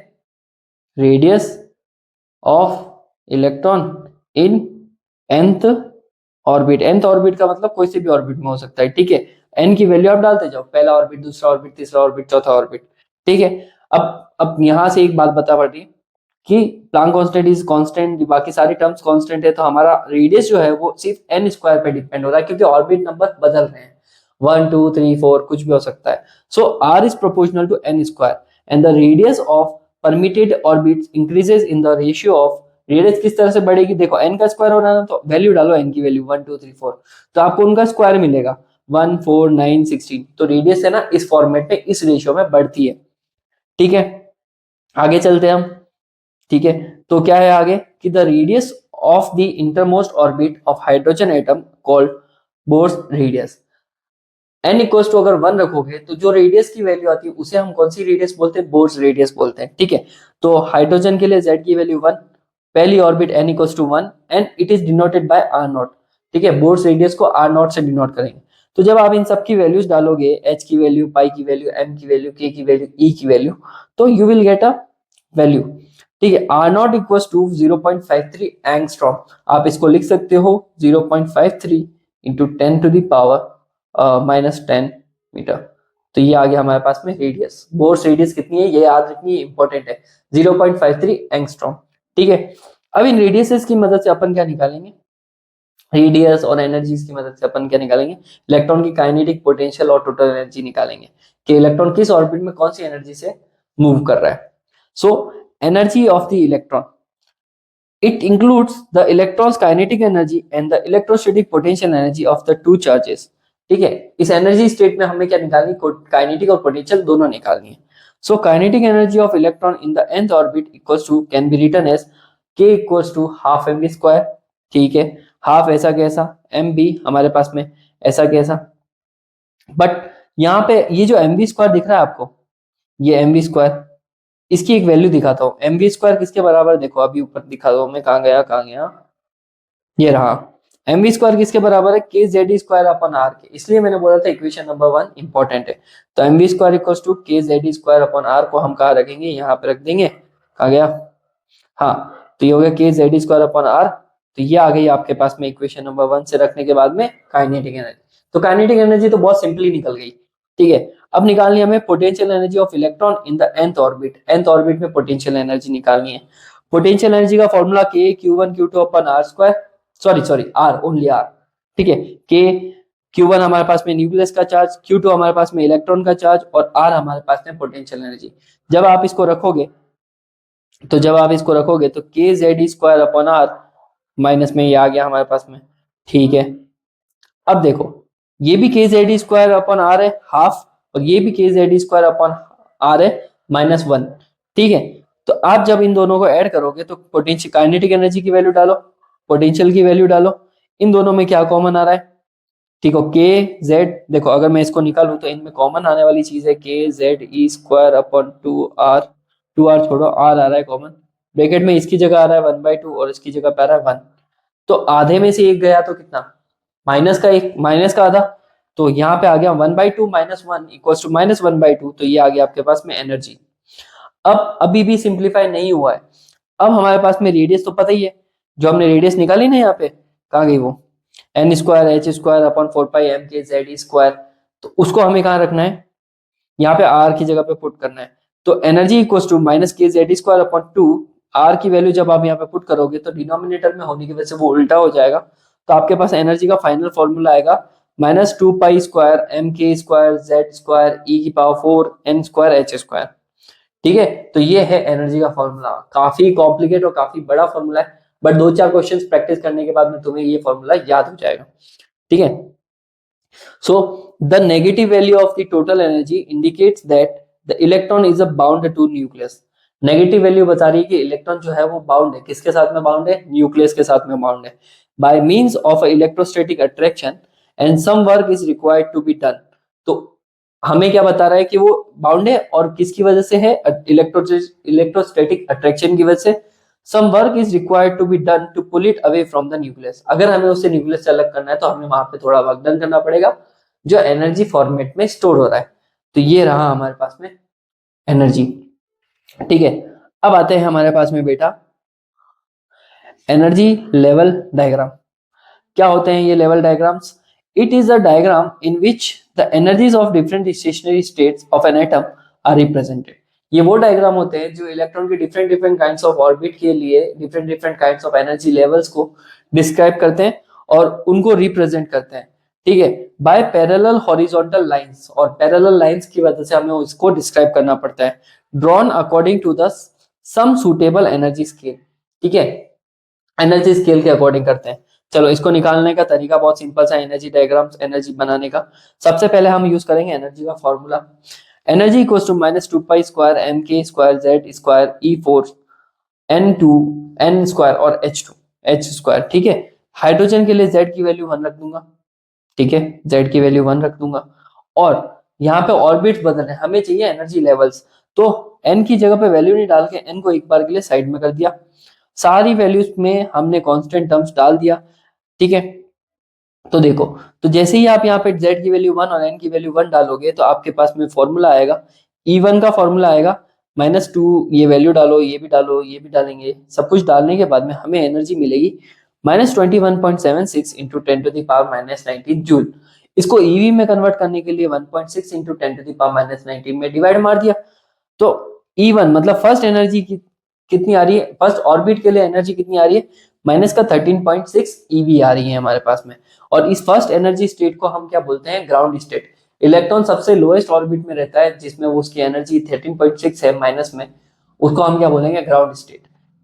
radius of electron in nth orbit. nth orbit का मतलब कोई से भी ऑर्बिट में हो सकता है। ठीक है, n की वैल्यू आप डालते जाओ, पहला ऑर्बिट, दूसरा ऑर्बिट, तीसरा ऑर्बिट, चौथा ऑर्बिट। ठीक है, अब यहां से एक बात बता पड़ रही है कि प्लांक कांस्टेंट इज कांस्टेंट, बाकी सारी टर्म्स कांस्टेंट है, तो हमारा रेडियस जो है वो सिर्फ एन स्क्वायर पे डिपेंड हो रहा है, क्योंकि ऑर्बिट नंबर बदल रहे हैं, 1 2 3 4 कुछ भी हो सकता है। So R is proportional to N square and the radius of permitted orbits increases in the ratio of, radius किस तरह से बढ़ेगी, देखो एन का स्क्वायर हो रहा है ना, तो वैल्यू डालो एन की वैल्यू 1 2 3 4, तो आपको उनका स्क्वायर मिलेगा 1 4 9 16, तो रेडियस है ना इस फॉर्मेट में इस रेशियो में बढ़ती है। ठीक है, आगे चलते हैं हम। ठीक है, तो क्या है आगे कि the radius of the innermost orbit of hydrogen atom called Bohr's radius, N equals to अगर 1 रखोगे तो जो रेडियस की वैल्यू आती है उसे हम कौन सी रेडियस बोलते हैं, बोर्स रेडियस बोलते हैं। ठीक है, तो हाइड्रोजन के लिए z की वैल्यू 1, पहली orbit n equals to 1 and it is denoted by r naught. ठीक है, बोर्स रेडियस को r नॉट से डिनोट करेंगे। तो जब आप इन सब की वैल्यूज डालोगे, h की वैल्यू, पाई की वैल्यू, m की वैल्यू, k की वैल्यू, e की वैल्यू, तो you will get a value. ठीक है, r naught equals to 0.53 angstrom, आप इसको लिख सकते हो 0.53 into 10 to the power -10 metre. तो ये आ गया हमारे पास में रेडियस, बोर्स रेडियस कितनी है ये याद रखनी है, इंपॉर्टेंट है, 0.53 एंगस्ट्रॉम। ठीक है, अब इन रेडियसेस की मदद से अपन क्या निकालेंगे, रेडियस और एनर्जीज की मदद से अपन क्या निकालेंगे, इलेक्ट्रॉन की काइनेटिक पोटेंशियल और टोटल एनर्जी निकालेंगे कि इलेक्ट्रॉन किस ऑर्बिट में कौन सी एनर्जी से मूव कर रहा है। So energy of the electron, it includes the electron's kinetic energy and the electrostatic potential energy of the two charges। ठीक है, इस एनर्जी स्टेट में हमें क्या निकालनी, काइनेटिक और पोटेंशियल दोनों निकालनी है। So kinetic energy of electron in the nth orbit equals to can be written as k equals to half m v square. ठीक है, हाफ ऐसा कैसा, एम बी हमारे पास में ऐसा कैसा, बट यहाँ पे ये जो एम बी स्क्वायर दिख रहा है आपको, ये एम बी स्क्वायर, इसकी एक वैल्यू दिखाता हूँ, एम बी स्क्वायर किसके बराबर, देखो अभी ऊपर दिखा दो मैं, कहाँ गया कहाँ गया, ये रहा, एम वी स्क्वायर किसके बराबर है, K Z square upon are के, इसलिए मैंने बोला था इक्वेशन नंबर 1 इंपॉर्टेंट है। तो M we square equals to के जेड स्क्वायर अपन आर को हम कहाँ रखेंगे, यहाँ पे रख देंगे, कहाँ गया, हाँ, तो ये हो गया के जेड स्क्वायर अपन आर। तो ये आ गई आपके पास में इक्वेशन नंबर 1 से रखने के बाद में काइनेटिक एनर्जी। तो काइनेटिक एनर्जी तो बहुत सिंपली निकल गई। ठीक है, अब निकालनी हमें potential energy of electron in the nth orbit, nth orbit में पोटेंशियल एनर्जी निकालनी है। पोटेंशियल एनर्जी का formula k Q1 Q2 upon r square, sorry r, only r. ठीक है, के Q1 हमारे पास में न्यूक्लियस का चार्ज, Q2 हमारे पास में इलेक्ट्रॉन का चार्ज और आर हमारे पास में पोटेंशियल एनर्जी। जब आप इसको रखोगे तो k Z square upon r minus में ये आ गया हमारे पास में। ठीक है, अब देखो ये भी के जेड स्क्वायर अपॉन आर है हाफ, और ये भी के जेड स्क्वायर अपॉन आर है -1। ठीक है, तो आप जब इन दोनों को ऐड करोगे तो पोटेंशियल काइनेटिक एनर्जी की वैल्यू डालो, पोटेंशियल की वैल्यू डालो, इन दोनों में क्या कॉमन आ रहा है, ठीक है, के जेड, देखो अगर मैं इसको निकालूं तो इनमें कॉमन आने वाली चीज है K Z E square upon 2r, 2r छोड़ो, आर आ रहा है कॉमन, ब्रैकेट में इसकी जगह आ रहा है 1/2 और इसकी जगह पे आ रहा है 1, तो आधे में से एक गया तो कितना, माइनस का एक, माइनस का आधा, तो यहाँ पे आ गया 1/2 -1 इक्वल्स टू -1/2, तो ये आ गया आपके पास में एनर्जी। अब अभी भी सिंप्लीफाई नहीं हुआ है, अब हमारे पास में रेडियस तो पता ही है, जो हमने रेडियस निकाली ना यहाँ पे, कहाँ गई वो, n square h square upon 4 pi m k Z square, तो उसको हमें कहाँ रखना है, यहाँ पे आर की जगह पे पुट करना है। तो एनर्जी इक्वल्स टू माइनस के जेड स्क्वायर अपॉन 2, आर की वैल्यू जब आप यहाँ पे पुट करोगे तो डिनोमिनेटर में होने की वजह से वो उल्टा हो जाएगा, तो आपके पास एनर्जी का फाइनल फॉर्मूला आएगा -2 पाई स्क्वायर एम के स्क्वायर जेड स्क्वायर ई की power 4 n square h square. ठीक है, तो ये है एनर्जी का फॉर्मूला, काफी कॉम्प्लिकेट और काफी बड़ा फॉर्मूला है, बट 2-4 क्वेश्चंस प्रैक्टिस करने के बाद में तुम्हें ये फॉर्मूला याद हो जाएगा। ठीक है, so the negative value of the total energy indicates that the electron is a bound to nucleus। Negative value बता रही है कि इलेक्ट्रॉन जो है वो बाउंड है, किसके साथ में बाउंड है, न्यूक्लियस के साथ में बाउंड है, by means of electrostatic attraction and some work is required to be done. तो हमें क्या बता रहा है कि वो बाउंड है और किसकी वजह से है, इलेक्ट्रोस्टैटिक अट्रैक्शन की वजह से, some work is required to be done to pull it away from the nucleus, अगर हमें उससे न्यूक्लियस से अलग करना है तो हमें वहां पे थोड़ा वर्क डन करना पड़ेगा जो एनर्जी फॉर्मेट में स्टोर हो रहा है। तो ये रहा हमारे पास में एनर्जी। ठीक है, अब आते हैं हमारे पास में बेटा एनर्जी लेवल डायग्राम। क्या होते हैं ये level diagrams, it is a diagram in which the energies of different stationary states of an atom are represented. ये वो डायग्राम होते हैं जो इलेक्ट्रॉन के different different kinds of orbit के लिए different different kinds of energy levels को describe करते हैं और उनको रिप्रेजेंट करते हैं, ठीक है, बाय पैरेलल हॉरिजॉन्टल लाइंस। और पैरेलल लाइंस की वजह से हमें उसको डिस्क्राइब करना पड़ता है, drawn according to the some suitable energy scale, ठीक है, एनर्जी स्केल के अकॉर्डिंग करते हैं। चलो इसको निकालने का तरीका बहुत सिंपल सा, एनर्जी डायग्राम एनर्जी बनाने का। सबसे पहले हम यूज करेंगे एनर्जी का formula, energy equals to minus 2 pi square M के square Z square E4 N2 N square और H2 H स्क्वायर, ठीक है। हाइड्रोजन के लिए Z की वैल्यू 1 रख दूंगा, ठीक है, Z की वैल्यू 1 रख दूंगा। और यहाँ पे ऑर्बिट्स बदल रहे हैं, हमें चाहिए एनर्जी लेवल्स, तो N की जगह पे वैल्यू नहीं डाल के N को एक बार के लिए साइड में कर दिया, सारी वैल्यूज में हमने कांस्टेंट टर्म्स डाल दिया, ठीक है। तो देखो, तो जैसे ही आप यहाँ पे Z की वैल्यू 1 और N की वैल्यू 1 डालोगे तो आपके पास में फॉर्मूला आएगा, E1 का फॉर्मूला आएगा -2, ये वैल्यू डालो, ये भी डालो, ये भी डालेंगे, सब कुछ डालने के बाद में हमें एनर्जी मिलेगी -21.76 इंटू 10⁻⁻19 जूल। इसको ईवी में कन्वर्ट करने के लिए 1.6 इंटू 10⁻⁻19 में डिवाइड मार दिया, तो E1 मतलब फर्स्ट एनर्जी की कितनी आ रही है, फर्स्ट ऑर्बिट के लिए एनर्जी कितनी आ रही है, माइनस का 13.6 ईवी आ रही है हमारे पास में। और इस फर्स्ट एनर्जी स्टेट को हम क्या बोलते हैं, ग्राउंड स्टेट। इलेक्ट्रॉन सबसे लोएस्ट ऑर्बिट में रहता है जिसमें वो उसकी एनर्जी 13.6 है माइनस में, उसको हम क्या बोलेंगे, ग्राउंड स्टेट,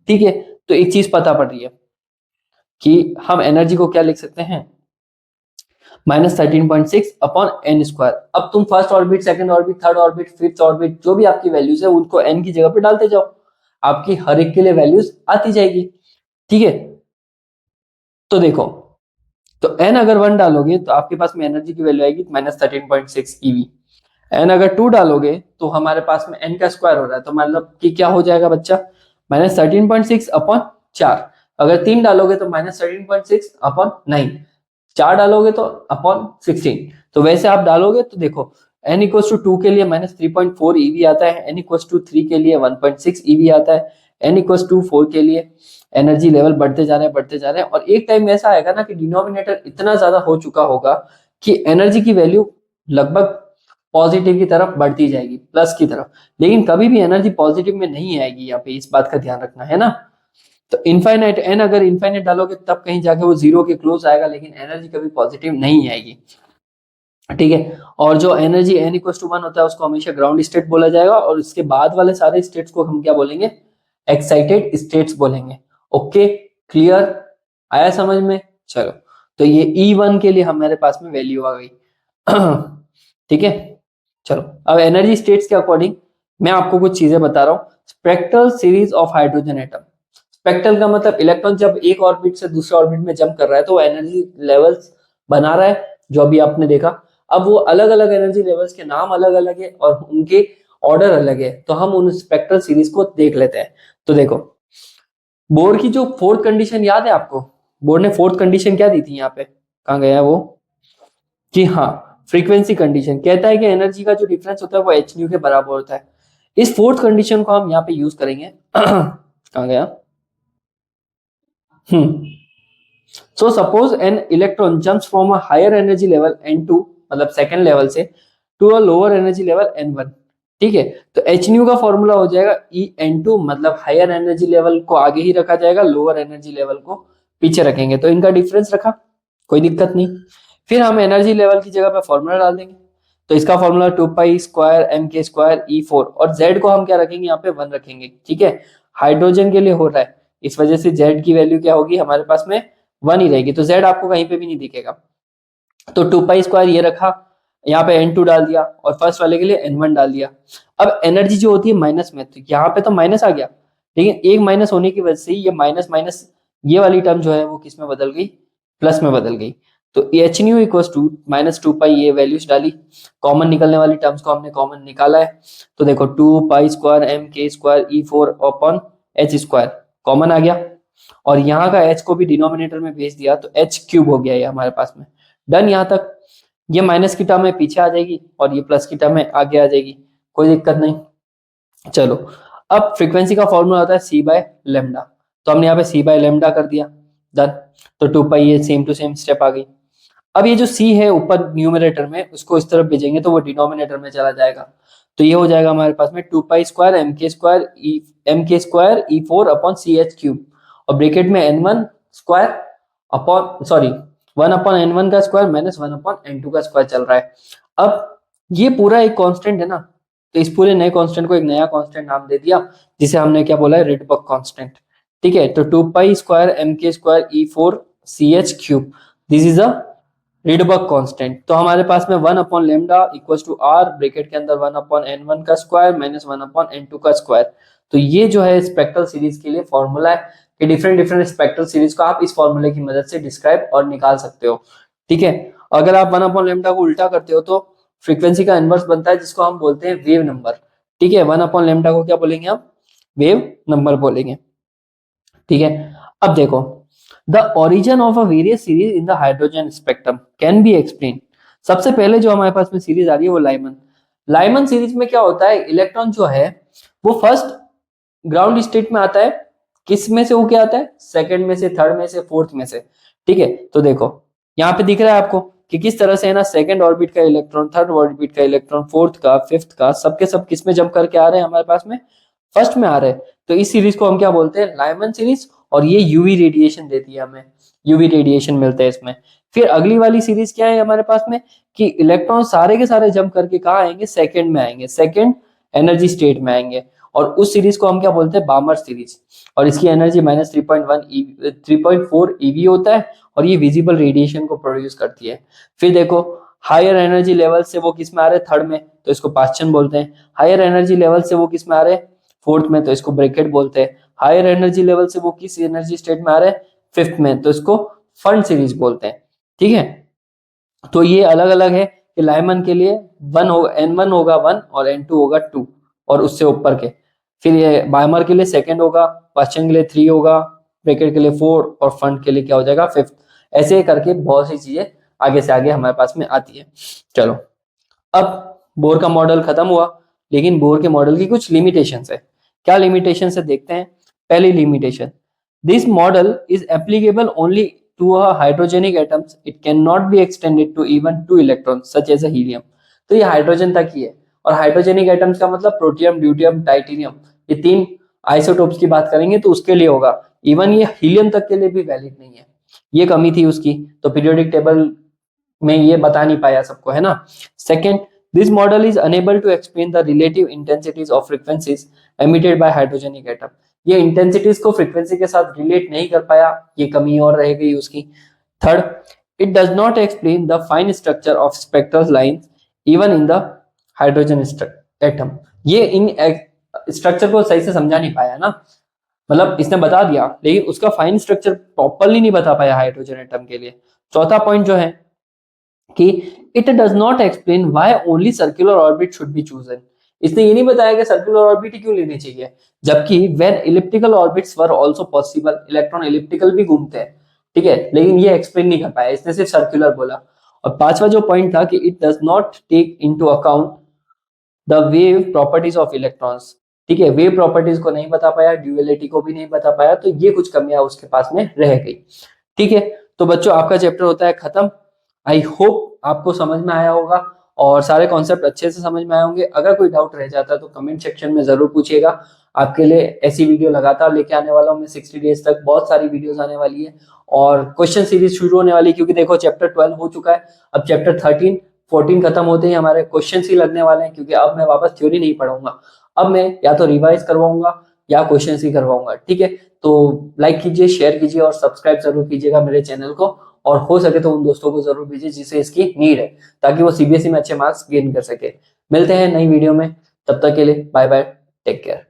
ठीक है। तो एक चीज पता पड़ रही है कि हम एनर्जी को क्या लिख सकते हैं, -13.6 अपॉन एन स्क्वायर। अब तुम first orbit, second orbit, third orbit, fifth orbit, जो भी आपकी वैल्यूज है उनको एन की जगह पे डालते जाओ, आपकी हर एक के लिए वैल्यूज आती जाएगी, ठीक है। तो देखो, तो एन अगर 1 डालोगे तो आपके पास में एनर्जी की वैल्यू आएगी -13.6 ईवी। एन अगर 2 डालोगे तो हमारे पास में एन का स्क्वायर हो रहा है, तो मतलब कि क्या हो जाएगा बच्चा, -13.6 अपॉन 4। अगर 3 डालोगे तो -13.6 अपॉन 9, 4 डालोगे तो अपॉन 16। तो वैसे आप डालोगे तो देखो, n इक्वल्स टू 2 के लिए -3.4 ईवी आता है, n इक्वल्स टू 3 के लिए 1.6 ईवी आता है, n इक्वल्स टू 4 के लिए एनर्जी लेवल बढ़ते जा रहे हैं, बढ़ते जा रहे हैं। और एक टाइम ऐसा आएगा ना कि डिनोमिनेटर इतना ज्यादा हो चुका होगा कि एनर्जी की वैल्यू लगभग पॉजिटिव की तरफ बढ़ती जाएगी, प्लस की तरफ, लेकिन कभी भी एनर्जी पॉजिटिव में नहीं आएगी, यहाँ पे इस बात का ध्यान रखना है ना। तो इनफाइनाइट एन अगर इनफाइनाइट डालोगे तब कहीं जाके वो जीरो के क्लोज आएगा, लेकिन एनर्जी कभी पॉजिटिव नहीं आएगी, ठीक है। और जो एनर्जी n इक्वल टू 1 होता है उसको हमेशा ग्राउंड स्टेट बोला जाएगा, और उसके बाद वाले सारे स्टेट्स को हम क्या बोलेंगे, एक्साइटेड स्टेट्स बोलेंगे। ओके, क्लियर, आया समझ में। चलो, तो ये E1 के लिए हमारे पास में वैल्यू आ गई, ठीक है। चलो, अब एनर्जी स्टेट्स के अकॉर्डिंग मैं आपको कुछ चीजें बता रहा हूँ। Spectral series of hydrogen atom, spectral का मतलब इलेक्ट्रॉन जब एक ऑर्बिट से दूसरे ऑर्बिट में जंप कर रहा है तो वो एनर्जी लेवल्स बना रहा है, जो अभी आपने देखा। अब वो अलग अलग एनर्जी लेवल्स के नाम अलग अलग है और उनके ऑर्डर अलग है, तो हम उन स्पेक्ट्रल सीरीज को देख लेते हैं। तो देखो, बोर की जो फोर्थ कंडीशन याद है आपको, बोर ने फोर्थ कंडीशन क्या दी थी यहाँ पे, कहाँ गया वो, कि हाँ, फ्रीक्वेंसी कंडीशन कहता है कि एनर्जी का जो डिफरेंस होता है वो एच न्यू के बराबर होता है। इस फोर्थ कंडीशन को हम यहाँ पे यूज करेंगे, कहाँ गया, so suppose an electron jumps from a higher energy level N2 मतलब सेकंड लेवल से to a lower energy level N1, ठीक है। तो एच न्यू का फॉर्मूला हो जाएगा E मतलब हायर एनर्जी लेवल को आगे ही रखा जाएगा, लोअर एनर्जी लेवल को पीछे रखेंगे, तो इनका डिफरेंस रखा, कोई दिक्कत नहीं। फिर हम एनर्जी लेवल की जगह पे फॉर्मूला डाल देंगे, तो इसका formula 2 pi square m K square E4, और z को हम क्या रखेंगे, यहाँ पे 1 रखेंगे, ठीक है। हाइड्रोजन के लिए हो रहा है, इस वजह से z की वैल्यू क्या होगी हमारे पास में 1 ही रहेगी, तो z आपको कहीं पे भी नहीं दिखेगा। तो 2 पाई स्क्वायर ये रखा, यहाँ पे N2 डाल दिया और फर्स्ट वाले के लिए N1 डाल दिया। अब एनर्जी जो होती है माइनस में, तो यहाँ पे तो माइनस आ गया, लेकिन एक माइनस होने की वजह से ये माइनस माइनस ये वाली टर्म जो है वो किस में बदल गई, प्लस में बदल गई। तो एच न्यू इक्वल टू -2 पाई, ये वैल्यूज डाली, कॉमन निकलने वाली टर्म्स को हमने कॉमन निकाला है। तो देखो 2 pi square m K square E4 upon H square common आ गया, और यहाँ का h को भी डिनोमिनेटर में भेज दिया, तो h क्यूब हो गया ये हमारे पास में। डन, यहाँ तक। ये माइनस की टर्म है पीछे आ जाएगी और ये प्लस की टर्म है आगे आ जाएगी, कोई दिक्कत नहीं। चलो, अब फ्रीक्वेंसी का फॉर्मूला होता है c/λ, तो हमने यहाँ पे c/λ कर दिया, डन। तो 2 पाई ये सेम टू सेम स्टेप आ गई। अब ये जो c है ऊपर न्यूमरेटर में, उसको इस तरफ भेजेंगे तो वो डिनोमिनेटर में चला जाएगा, तो ये हो जाएगा हमारे पास में 2 पाई स्क्वायर एम के स्क्वायर ई four upon C H cube, और ब्रेकेट में n1 square upon sorry 1 upon n1 का स्क्वायर माइनस 1 अपॉन n2 का स्क्वायर चल रहा है। अब ये पूरा एक कांस्टेंट है ना, तो इस पूरे नए कांस्टेंट को एक नया कांस्टेंट नाम दे दिया, जिसे हमने क्या बोला है, रिडबर्ग कांस्टेंट। ठीक है, तो 2 पाई स्क्वायर एम के square E four c H cube, this is a Rydberg constant. तो हमारे पास में 1 upon lambda equals to r, bracket के अंदर 1 अपॉन n1 का स्क्वायर माइनस 1 अपॉन n2 का स्क्वायर। तो ये जो है स्पेक्ट्रल सीरीज के लिए फॉर्मूला है कि डिफरेंट डिफरेंट स्पेक्ट्रल सीरीज को आप इस फॉर्मूले की मदद से डिस्क्राइब और निकाल सकते हो। ठीक है, अगर आप 1 अपॉन लेमडा को उल्टा करते हो तो फ्रीक्वेंसी का इनवर्स बनता है, जिसको हम बोलते हैं वेव नंबर। ठीक है, 1 अपॉन लेमडा को क्या बोलेंगे हम, वेव नंबर बोलेंगे। ठीक है, अब देखो, the origin of a various series in the hydrogen spectrum can be explain. सबसे पहले जो हमारे पास में सीरीज आ रही है वो लाइमन सीरीज में क्या होता है, इलेक्ट्रॉन जो है वो फर्स्ट ग्राउंड स्टेट में आता है, किस में से वो क्या आता है, सेकंड में से, थर्ड में से, फोर्थ में से। ठीक है, तो देखो यहाँ पे दिख रहा है आपको कि किस तरह से है ना, सेकंड ऑर्बिट का इलेक्ट्रॉन, थर्ड ऑर्बिट का इलेक्ट्रॉन, फोर्थ का, फिफ्थ का, सबके सब किस में जंप करके आ रहे हैं हमारे पास में, फर्स्ट में आ रहे हैं। तो इस सीरीज को हम क्या बोलते हैं, लाइमन सीरीज, और ये यूवी रेडिएशन देती है हमें, यूवी रेडिएशन मिलता है इसमें। फिर अगली वाली सीरीज क्या है हमारे पास में कि इलेक्ट्रॉन सारे के सारे जंप करके कहाँ आएंगे, सेकंड में आएंगे, सेकंड एनर्जी स्टेट में आएंगे, और उस सीरीज को हम क्या बोलते हैं, बामर सीरीज। और इसकी एनर्जी माइनस 3.4 ईवी होता है, और ये विजिबल रेडिएशन को प्रोड्यूस करती है। फिर देखो, हायर एनर्जी लेवल से वो किस में आ रहे हैं, थर्ड में, तो इसको पास्चन बोलते हैं। हायर एनर्जी लेवल से वो किस में आ रहे हैं, फोर्थ में, तो इसको ब्रैकेट बोलते हैं। हायर एनर्जी लेवल से वो किस एनर्जी स्टेट में आ रहे हैं, फिफ्थ में, तो इसको फंड सीरीज बोलते हैं। ठीक है, तो ये अलग अलग है कि लाइमन के लिए वन होगा, n1 होगा 1 और n2 होगा 2 और उससे ऊपर के। फिर ये बाइमर के लिए सेकंड होगा, क्वेश्चन के लिए 3 होगा, ब्रैकेट के लिए 4 और फंड के लिए क्या हो जाएगा, 5। ऐसे करके बहुत सी चीजें आगे से आगे हमारे पास में आती है। चलो, अब बोर का मॉडल खत्म हुआ, लेकिन बोर के मॉडल की कुछ लिमिटेशंस है। क्या लिमिटेशंस है देखते हैं। पहली limitation, this model is applicable only to a hydrogenic atoms, it cannot be extended to even 2 electrons such as a helium। तो ये हाइड्रोजन तक ही है, और हाइड्रोजेनिक एटम्स का मतलब प्रोटियम, ड्यूटियम, टाइटेनियम, ये 3 आइसोटोप्स की बात करेंगे तो उसके लिए होगा। इवन ये हीलियम तक के लिए भी वैलिड नहीं है, ये कमी थी उसकी, तो पीरियोडिक टेबल में ये बता नहीं पाया सबको, है ना। Second, this model is unable to explain the relative intensities of frequencies emitted by hydrogenic atom. ये इंटेंसिटीज को फ्रीक्वेंसी के साथ रिलेट नहीं कर पाया, ये कमी और रह गई उसकी। Third, it does not explain the fine structure of spectral lines even in the hydrogen atom. ये इन स्ट्रक्चर को सही से समझा नहीं पाया ना, मतलब इसने बता दिया लेकिन उसका फाइन स्ट्रक्चर प्रॉपरली नहीं बता पाया हाइड्रोजन एटम के लिए। चौथा पॉइंट जो है कि it does not explain why only circular orbit should be chosen. इसने ये नहीं बताया कि सर्कुलर ऑर्बिट ही क्यों लेनी चाहिए, जबकि when elliptical orbits were also possible, electron elliptical भी घूमते हैं। ठीक है, लेकिन ये एक्सप्लेन नहीं कर पाया, इसने सिर्फ सर्कुलर बोला। और पांचवा जो पॉइंट था कि it does not take into account the wave properties of electrons. ठीक है, वेव प्रॉपर्टीज को नहीं बता पाया, ड्यूअलिटी को भी नहीं बता पाया, तो ये कुछ कमियां उसके पास में रह गई। ठीक है, तो बच्चों आपका चैप्टर होता है खत्म। आई होप आपको समझ में आया होगा और सारे कॉन्सेप्ट अच्छे से समझ में आए होंगे। अगर कोई डाउट रह जाता है तो कमेंट सेक्शन में जरूर पूछिएगा, आपके लिए ऐसी वीडियो लगातार लेके आने वाला हूँ मैं। 60 डेज तक बहुत सारी वीडियोस आने वाली है और क्वेश्चन सीरीज शुरू होने वाली है, क्योंकि देखो चैप्टर 12 हो चुका है, अब चैप्टर 13 14 खत्म होते ही हमारे क्वेश्चन ही लगने वाले हैं, क्योंकि अब मैं वापस थ्योरी नहीं पढ़ाऊंगा, अब मैं या तो रिवाइज करवाऊंगा या क्वेश्चन ही करवाऊंगा। ठीक है, तो लाइक कीजिए, शेयर कीजिए और सब्सक्राइब जरूर कीजिएगा मेरे चैनल को, और हो सके तो उन दोस्तों को जरूर भेजिए जिसे इसकी नीड है, ताकि वो सीबीएसई में अच्छे मार्क्स गेन कर सके। मिलते हैं नई वीडियो में, तब तक के लिए बाय बाय, टेक केयर।